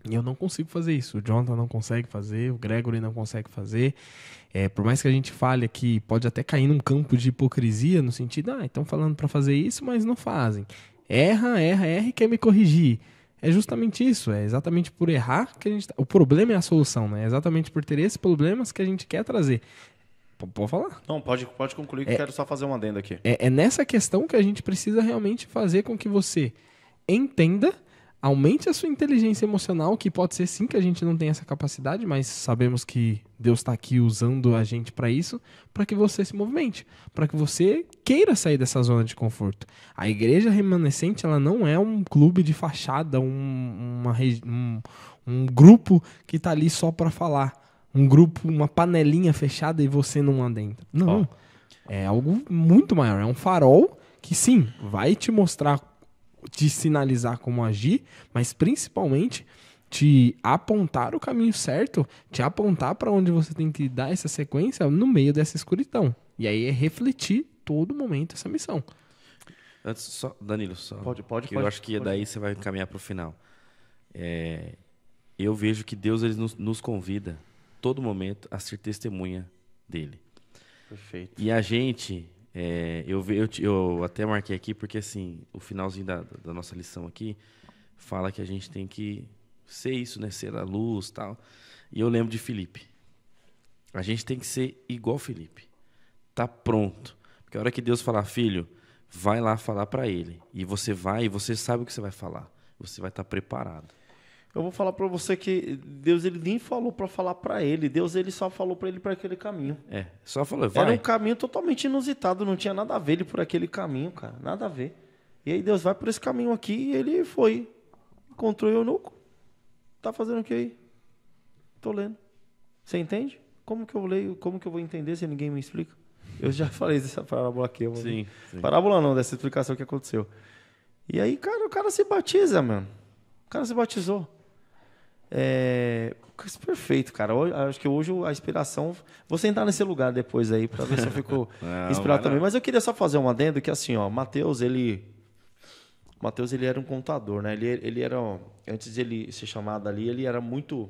E eu não consigo fazer isso. O Jonathan não consegue fazer, o Gregory não consegue fazer. Por mais que a gente fale aqui, pode até cair num campo de hipocrisia, no sentido, estão falando para fazer isso, mas não fazem. Erra e quer me corrigir. É justamente isso, é exatamente por errar que a gente... O problema é a solução, né? É exatamente por ter esses problemas que a gente quer trazer. Pode falar? Não, pode concluir que eu quero só fazer um adendo aqui. É nessa questão que a gente precisa realmente fazer com que você entenda, aumente a sua inteligência emocional, que pode ser sim que a gente não tem essa capacidade, mas sabemos que Deus está aqui usando a gente para isso, para que você se movimente, para que você queira sair dessa zona de conforto. A igreja remanescente, ela não é um clube de fachada, um grupo que está ali só para falar, um grupo, uma panelinha fechada e você não adentra. Não, é algo muito maior, é um farol que sim, vai te mostrar, te sinalizar como agir, mas principalmente te apontar o caminho certo, te apontar para onde você tem que dar essa sequência no meio dessa escuridão. E aí é refletir todo momento essa missão. Antes, só, Danilo, só. Pode. Eu acho que daí você vai encaminhar para o final. Eu vejo que Deus ele nos convida, todo momento, a ser testemunha dele. Perfeito. E a gente... eu até marquei aqui porque assim, o finalzinho da nossa lição aqui fala que a gente tem que ser isso, né? Ser a luz e tal. E eu lembro de Filipe. A gente tem que ser igual Filipe. Tá pronto. Porque a hora que Deus falar, filho, vai lá falar para ele. E você vai, e você sabe o que você vai falar. Você vai estar preparado. Eu vou falar para você que Deus ele nem falou para falar para ele. Deus ele só falou para ele para aquele caminho. Só falou, vai. Era um caminho totalmente inusitado, não tinha nada a ver ele por aquele caminho, cara, nada a ver. E aí Deus vai por esse caminho aqui e ele foi. Encontrou o eunuco. Tá fazendo o que aí? Tô lendo. Você entende? Como que eu leio? Como que eu vou entender se ninguém me explica? Eu já falei dessa parábola aqui. Sim. Parábola não, dessa explicação que aconteceu. E aí, cara, o cara se batiza, mano. O cara se batizou. Perfeito, cara. Acho que hoje a inspiração... Vou sentar nesse lugar depois aí pra ver se eu fico inspirado também. Mas eu queria só fazer um adendo que assim, ó, Mateus, ele era um contador, né? Ele era... Antes de ele ser chamado ali, ele era muito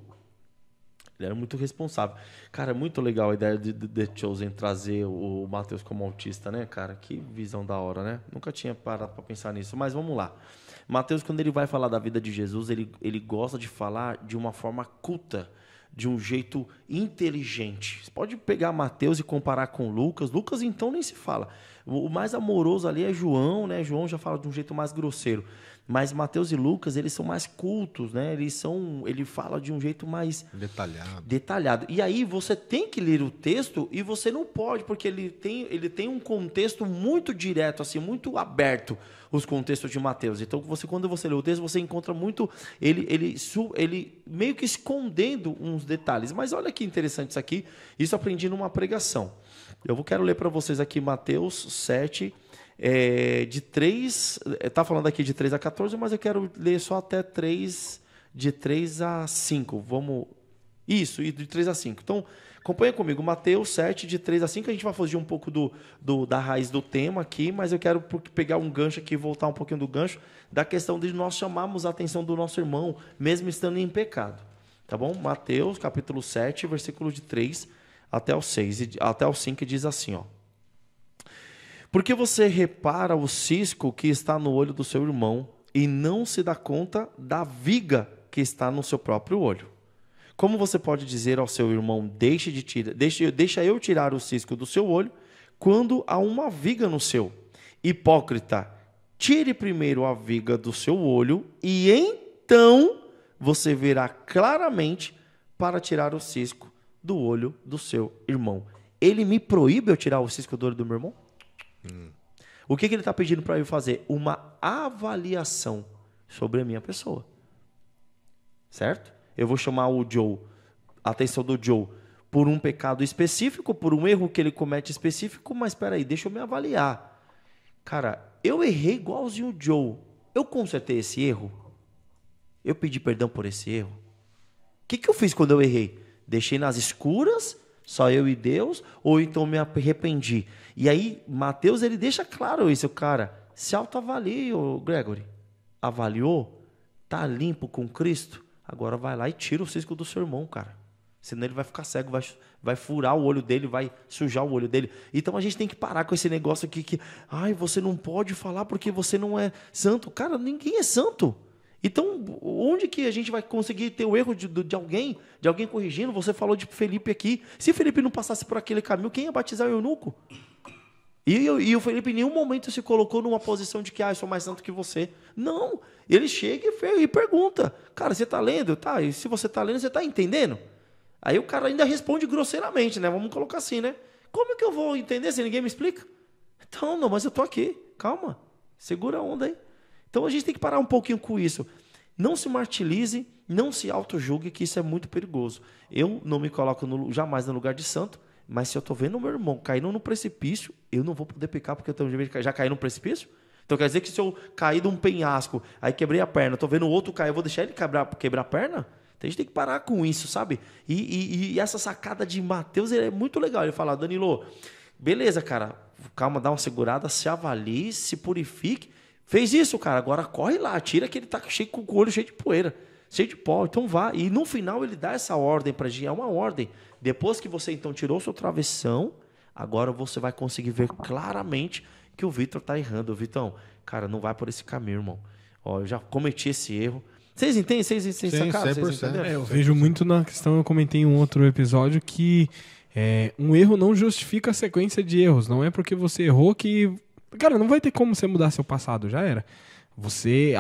responsável. Cara, é muito legal a ideia de The Chosen trazer o Mateus como autista, né, cara? Que visão da hora, né? Nunca tinha parado pra pensar nisso. Mas vamos lá. Mateus, quando ele vai falar da vida de Jesus, ele gosta de falar de uma forma culta, de um jeito inteligente. Você pode pegar Mateus e comparar com Lucas. Lucas, então, nem se fala. O mais amoroso ali é João, né? João já fala de um jeito mais grosseiro. Mas Mateus e Lucas, eles são mais cultos, né? Ele fala de um jeito mais detalhado. E aí você tem que ler o texto e você não pode, porque ele tem um contexto muito direto, assim, muito aberto, os contextos de Mateus. Então, quando você lê o texto, você encontra muito ele meio que escondendo uns detalhes. Mas olha que interessante isso aqui. Isso aprendi numa pregação. Quero ler para vocês aqui Mateus 7, de 3... Está falando aqui de 3 a 14, mas eu quero ler só até 3, de 3 a 5. Vamos... Isso, e de 3 a 5. Então, acompanha comigo. Mateus 7, de 3 a 5. A gente vai fugir um pouco da raiz do tema aqui, mas eu quero pegar um gancho aqui, voltar um pouquinho do gancho, da questão de nós chamarmos a atenção do nosso irmão, mesmo estando em pecado. Tá bom? Mateus, capítulo 7, versículo de 3 até o 6, até o 5, diz assim, ó. Porque você repara o cisco que está no olho do seu irmão e não se dá conta da viga que está no seu próprio olho. Como você pode dizer ao seu irmão, deixa eu tirar o cisco do seu olho, quando há uma viga no seu? Hipócrita, tire primeiro a viga do seu olho, e então você verá claramente para tirar o cisco do olho do seu irmão. Ele me proíbe eu tirar o cisco do olho do meu irmão? O que ele está pedindo para eu fazer? Uma avaliação sobre a minha pessoa. Certo? Eu vou chamar o Joe, a atenção do Joe, por um pecado específico, por um erro que ele comete específico, mas espera aí, deixa eu me avaliar. Cara, eu errei igualzinho o Joe. Eu consertei esse erro? Eu pedi perdão por esse erro? O que eu fiz quando eu errei? Deixei nas escuras, só eu e Deus, ou então me arrependi? E aí, Mateus, ele deixa claro isso, cara. Se autoavalie, Gregory. Avaliou? Tá limpo com Cristo? Agora vai lá e tira o cisco do seu irmão, cara. Senão ele vai ficar cego, vai furar o olho dele, vai sujar o olho dele. Então a gente tem que parar com esse negócio aqui que... Ai, você não pode falar porque você não é santo. Cara, ninguém é santo. Então, onde que a gente vai conseguir ter o erro de alguém corrigindo? Você falou de Felipe aqui. Se Felipe não passasse por aquele caminho, quem ia batizar o eunuco? E o Felipe em nenhum momento se colocou numa posição de que eu sou mais santo que você. Não. Ele chega e pergunta. Cara, você está lendo? Tá. E se você está lendo, você está entendendo? Aí o cara ainda responde grosseiramente, né? Vamos colocar assim, né? Como é que eu vou entender se ninguém me explica? Então, não, mas eu estou aqui. Calma. Segura a onda aí. Então a gente tem que parar um pouquinho com isso. Não se martirize, não se auto-julgue, que isso é muito perigoso. Eu não me coloco jamais no lugar de santo, mas se eu estou vendo o meu irmão caindo no precipício, eu não vou poder pecar porque eu também já caí no precipício? Então quer dizer que se eu cair de um penhasco, aí quebrei a perna, estou vendo o outro cair, eu vou deixar ele quebrar a perna? Então a gente tem que parar com isso, sabe? E essa sacada de Mateus é muito legal. Ele fala, Danilo, beleza, cara, calma, dá uma segurada, se avalie, se purifique. Fez isso, cara, agora corre lá, tira que ele tá com o olho cheio de poeira, cheio de pó, então vá. E no final ele dá essa ordem pra gente, é uma ordem. Depois que você então tirou seu travessão, agora você vai conseguir ver claramente que o Vitor tá errando. Vitão, cara, não vai por esse caminho, irmão. Ó, eu já cometi esse erro. Vocês entendem? Vocês sacaram? 100%. Eu vejo muito na questão, eu comentei em um outro episódio, que um erro não justifica a sequência de erros. Não é porque você errou que... Cara, não vai ter como você mudar seu passado, já era. Você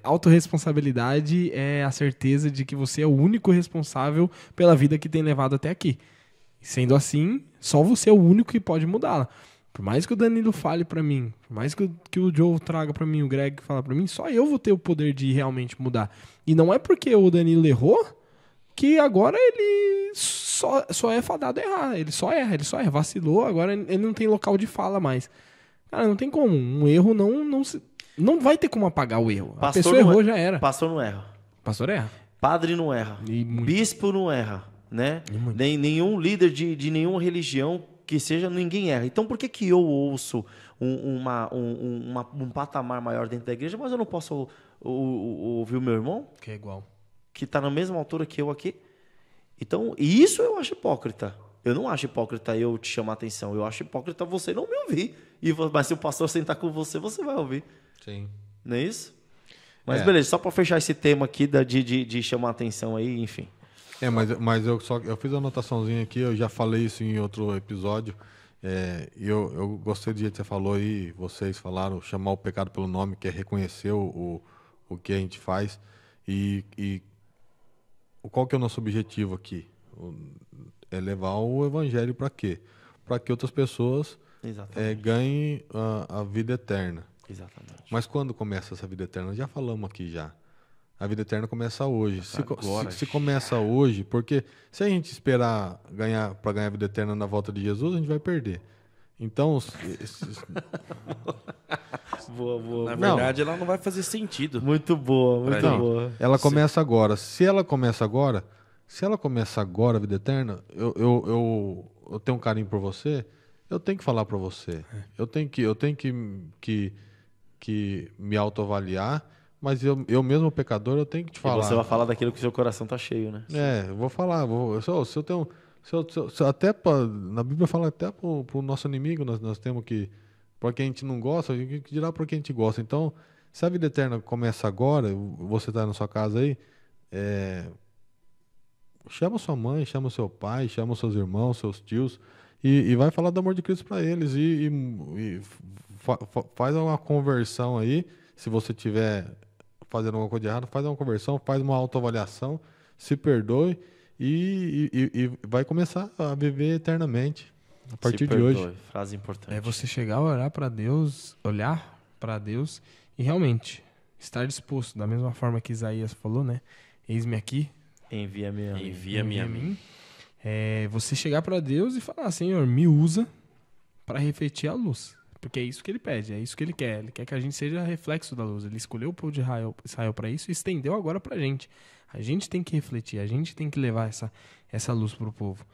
autorresponsabilidade é a certeza de que você é o único responsável pela vida que tem levado até aqui. Sendo assim, só você é o único que pode mudá-la. Por mais que o Danilo fale pra mim, por mais que o Joe traga pra mim, o Greg fala pra mim, só eu vou ter o poder de realmente mudar. E não é porque o Danilo errou que agora ele só é fadado a errar. Ele só erra. Vacilou, agora ele não tem local de fala mais. Cara, não tem como. Um erro não vai ter como apagar o erro. A pessoa errou, já era. Pastor não erra. Pastor erra. Padre não erra. Bispo não erra. Né? Nenhum líder de nenhuma religião que seja, ninguém erra. Então por que eu ouço um patamar maior dentro da igreja, mas eu não posso ouvir o meu irmão? Que é igual. Que está na mesma altura que eu aqui. Então, e isso eu acho hipócrita. Eu não acho hipócrita eu te chamar a atenção. Eu acho hipócrita você não me ouvir. Mas se o pastor sentar com você, você vai ouvir. Sim. Não é isso? Mas beleza, só para fechar esse tema aqui de chamar a atenção aí, enfim. Mas eu fiz uma anotaçãozinha aqui, eu já falei isso em outro episódio. Eu gostei do jeito que você falou aí, vocês falaram, chamar o pecado pelo nome, que é reconhecer o que a gente faz. E qual que é o nosso objetivo aqui? É levar o evangelho para quê? Para que outras pessoas ganhem a vida eterna. Exatamente. Mas quando começa essa vida eterna? Já falamos aqui já. A vida eterna começa hoje. Se começa hoje, porque se a gente esperar para ganhar a vida eterna na volta de Jesus, a gente vai perder. Então... Na verdade, ela não vai fazer sentido. Muito boa, muito boa. Ela começa agora. Se ela começa agora a vida eterna, eu tenho um carinho por você, eu tenho que falar para você. Eu tenho que me autoavaliar, mas eu mesmo, pecador, eu tenho que te falar. E você vai falar daquilo que o seu coração tá cheio, né? Eu vou falar. Se eu tenho... até na Bíblia fala até pro nosso inimigo, nós temos que Para quem a gente não gosta, o que dirá para quem a gente gosta? Então, se a vida eterna começa agora, você está na sua casa aí, chama sua mãe, chama seu pai, chama seus irmãos, seus tios, e vai falar do amor de Cristo para eles. Faz uma conversão aí. Se você tiver fazendo alguma coisa de errado, faz uma conversão, faz uma autoavaliação, se perdoe e vai começar a viver eternamente a partir de hoje. Frase importante. É você chegar a orar para Deus, olhar para Deus e realmente estar disposto, da mesma forma que Isaías falou, né? Eis-me aqui, Envia-me a mim. Envia-me a mim. Você chegar para Deus e falar, Senhor, me usa para refletir a luz. Porque é isso que ele pede, é isso que ele quer. Ele quer que a gente seja reflexo da luz. Ele escolheu o povo de Israel para isso e estendeu agora para a gente. A gente tem que refletir, a gente tem que levar essa luz para o povo.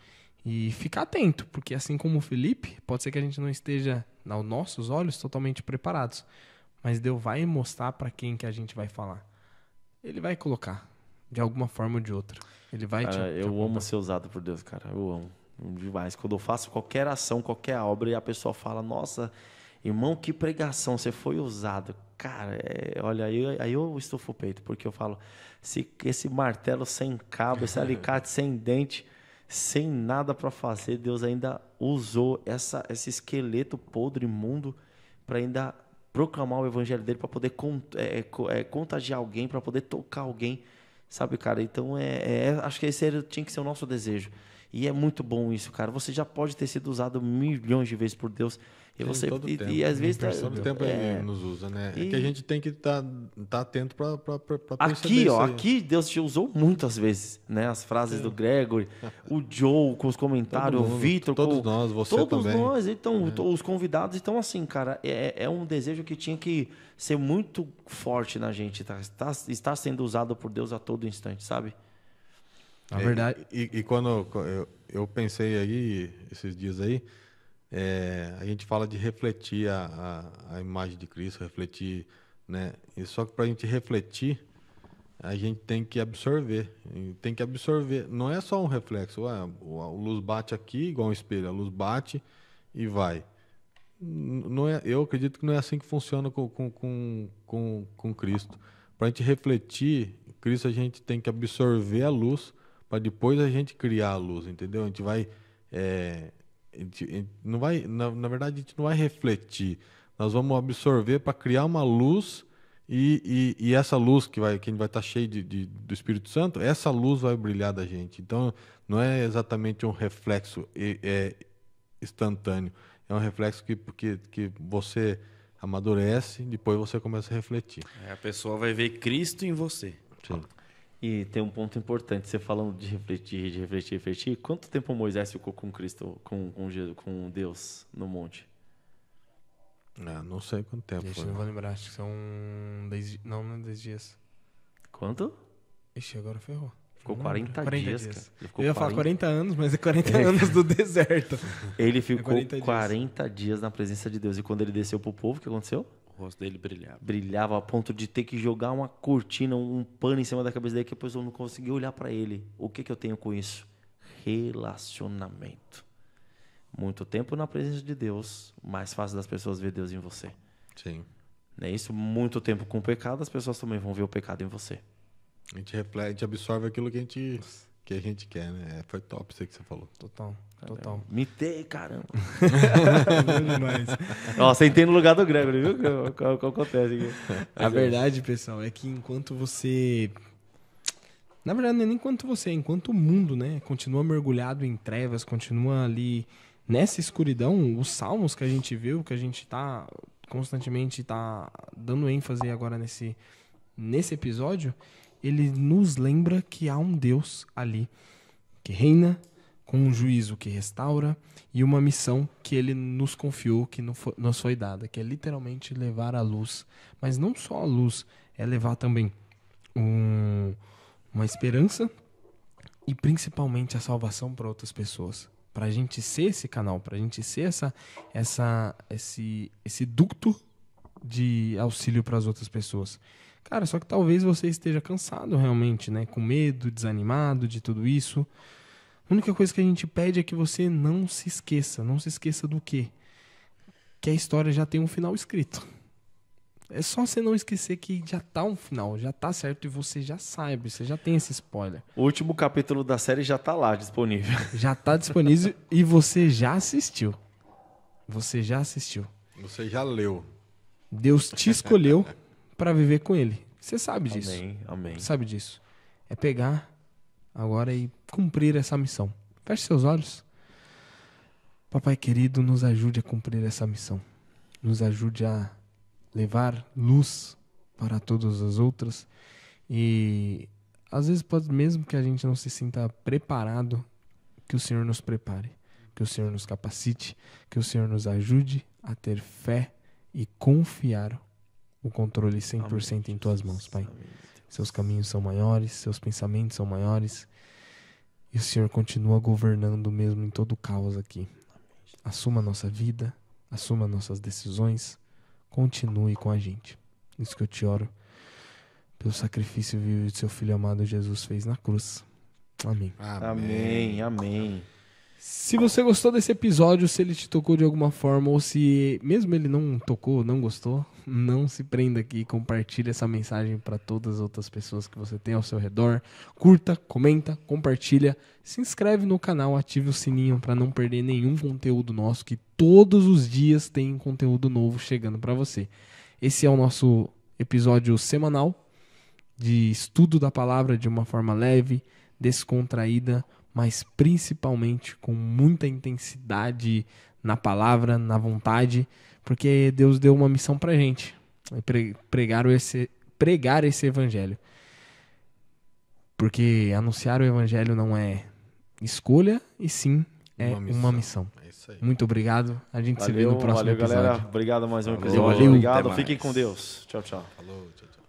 E ficar atento, porque assim como o Felipe, pode ser que a gente não esteja, aos nossos olhos, totalmente preparados. Mas Deus vai mostrar para quem que a gente vai falar. Ele vai colocar, de alguma forma ou de outra. Ele vai Cara, te eu apontar. amo ser usado por Deus, cara. Eu amo demais. Quando eu faço qualquer ação, qualquer obra, e a pessoa fala, nossa, irmão, que pregação, você foi usado. Cara, olha, aí eu estufo o peito, porque eu falo, se esse martelo sem cabo, esse alicate sem dente, sem nada para fazer, Deus ainda usou esse esqueleto podre, imundo, para ainda proclamar o evangelho dele, para poder contagiar alguém, para poder tocar alguém, sabe, cara? Então, acho que esse tinha que ser o nosso desejo. E é muito bom isso, cara. Você já pode ter sido usado milhões de vezes por Deus. E você todo tempo. e às vezes Todo tempo ele nos usa, né? É que a gente tem que estar atento para perceber aqui, isso aí. aqui Deus te usou muitas vezes, né? As frases do Gregory, o Joe com os comentários, Todo mundo, o Vitor, todos nós, você todos também. nós, então os convidados, então assim, cara, é um desejo que tinha que ser muito forte na gente, tá? Está sendo usado por Deus a todo instante, sabe? Na verdade, E quando eu pensei aí, esses dias aí, a gente fala de refletir a imagem de Cristo, refletir, né? E só que para a gente refletir, a gente tem que absorver. Tem que absorver. Não é só um reflexo. A luz bate aqui, igual um espelho. A luz bate e vai. Não é, eu acredito que não é assim que funciona com Cristo. Para a gente refletir Cristo, a gente tem que absorver a luz para depois a gente criar a luz, entendeu? A gente vai... a gente não vai, na verdade, a gente não vai refletir. Nós vamos absorver para criar uma luz e essa luz que a gente vai estar cheio do Espírito Santo, essa luz vai brilhar da gente. Então, não é exatamente um reflexo instantâneo. É um reflexo que você amadurece, depois você começa a refletir. A pessoa vai ver Cristo em você. Sim. E tem um ponto importante, você falando de refletir. Quanto tempo Moisés ficou com Cristo, com Deus no monte? Não sei quanto tempo Ixi, foi. não vou lembrar, acho que são 10 não 10 dias. Quanto? Ixi, agora ferrou. Ficou Não 40 lembro. dias, cara. Ele ficou Eu ia falar 40 anos, mas é 40 anos do deserto. Ele ficou 40 dias. 40 dias na presença de Deus. E quando ele desceu pro povo, o que aconteceu? O rosto dele brilhava. Brilhava a ponto de ter que jogar uma cortina, um pano em cima da cabeça dele, que a pessoa não conseguia olhar para ele. O que eu tenho com isso? Relacionamento. Muito tempo na presença de Deus, mais fácil das pessoas ver Deus em você. Sim. Não é isso? Muito tempo com o pecado, as pessoas também vão ver o pecado em você. A gente reflete, a gente absorve aquilo que a gente quer, né? Foi top isso aí que você falou. Total. Mitei, caramba. Bom demais. Ó, sentei no lugar do Gregory, viu? O que acontece aqui. A verdade, pessoal, é que enquanto você... Na verdade, não é nem enquanto você, enquanto o mundo, né, continua mergulhado em trevas, continua ali nessa escuridão, os salmos que a gente viu, que a gente tá constantemente dando ênfase agora nesse episódio, ele nos lembra que há um Deus ali que reina, com um juízo que restaura e uma missão que ele nos confiou, que nos foi dada, que é literalmente levar a luz. Mas não só a luz, é levar também uma esperança e principalmente a salvação para outras pessoas. Para a gente ser esse canal, para a gente ser esse ducto de auxílio para as outras pessoas. Cara, só que talvez você esteja cansado realmente, né? Com medo, desanimado de tudo isso. A única coisa que a gente pede é que você não se esqueça. Não se esqueça do quê? que a história já tem um final escrito. É só você não esquecer que já tá um final, já tá certo e você já sabe, você já tem esse spoiler. O último capítulo da série já tá lá, disponível. Já tá disponível e você já assistiu. Você já assistiu. Você já leu. Deus te escolheu para viver com ele. Você sabe disso. Amém, amém. Sabe disso. É pegar agora e cumprir essa missão. Feche seus olhos. Papai querido, nos ajude a cumprir essa missão. Nos ajude a levar luz para todas as outras. E às vezes pode, mesmo que a gente não se sinta preparado, que o Senhor nos prepare. Que o Senhor nos capacite. Que o Senhor nos ajude a ter fé e confiar o controle 100% em tuas mãos, Pai. Seus caminhos são maiores, seus pensamentos são maiores. E o Senhor continua governando mesmo em todo o caos aqui. Assuma a nossa vida, assuma nossas decisões, continue com a gente. Isso que eu te oro, pelo sacrifício vivo que seu Filho amado Jesus fez na cruz. Amém. Amém, amém. Se você gostou desse episódio, se ele te tocou de alguma forma, ou se mesmo ele não tocou, não gostou, não se prenda aqui, compartilhe essa mensagem para todas as outras pessoas que você tem ao seu redor. Curta, comenta, compartilha, se inscreve no canal, ative o sininho para não perder nenhum conteúdo nosso, que todos os dias tem conteúdo novo chegando para você. Esse é o nosso episódio semanal de estudo da palavra de uma forma leve, descontraída, mas principalmente com muita intensidade na palavra, na vontade, porque Deus deu uma missão pra gente, pregar esse evangelho. Porque anunciar o evangelho não é escolha, e sim é uma missão. É isso aí. Muito obrigado, a gente se vê no próximo episódio. Galera. Obrigado mais um episódio. Valeu. Obrigado, Até fiquem mais. com Deus. Tchau, tchau. Falou, tchau, tchau.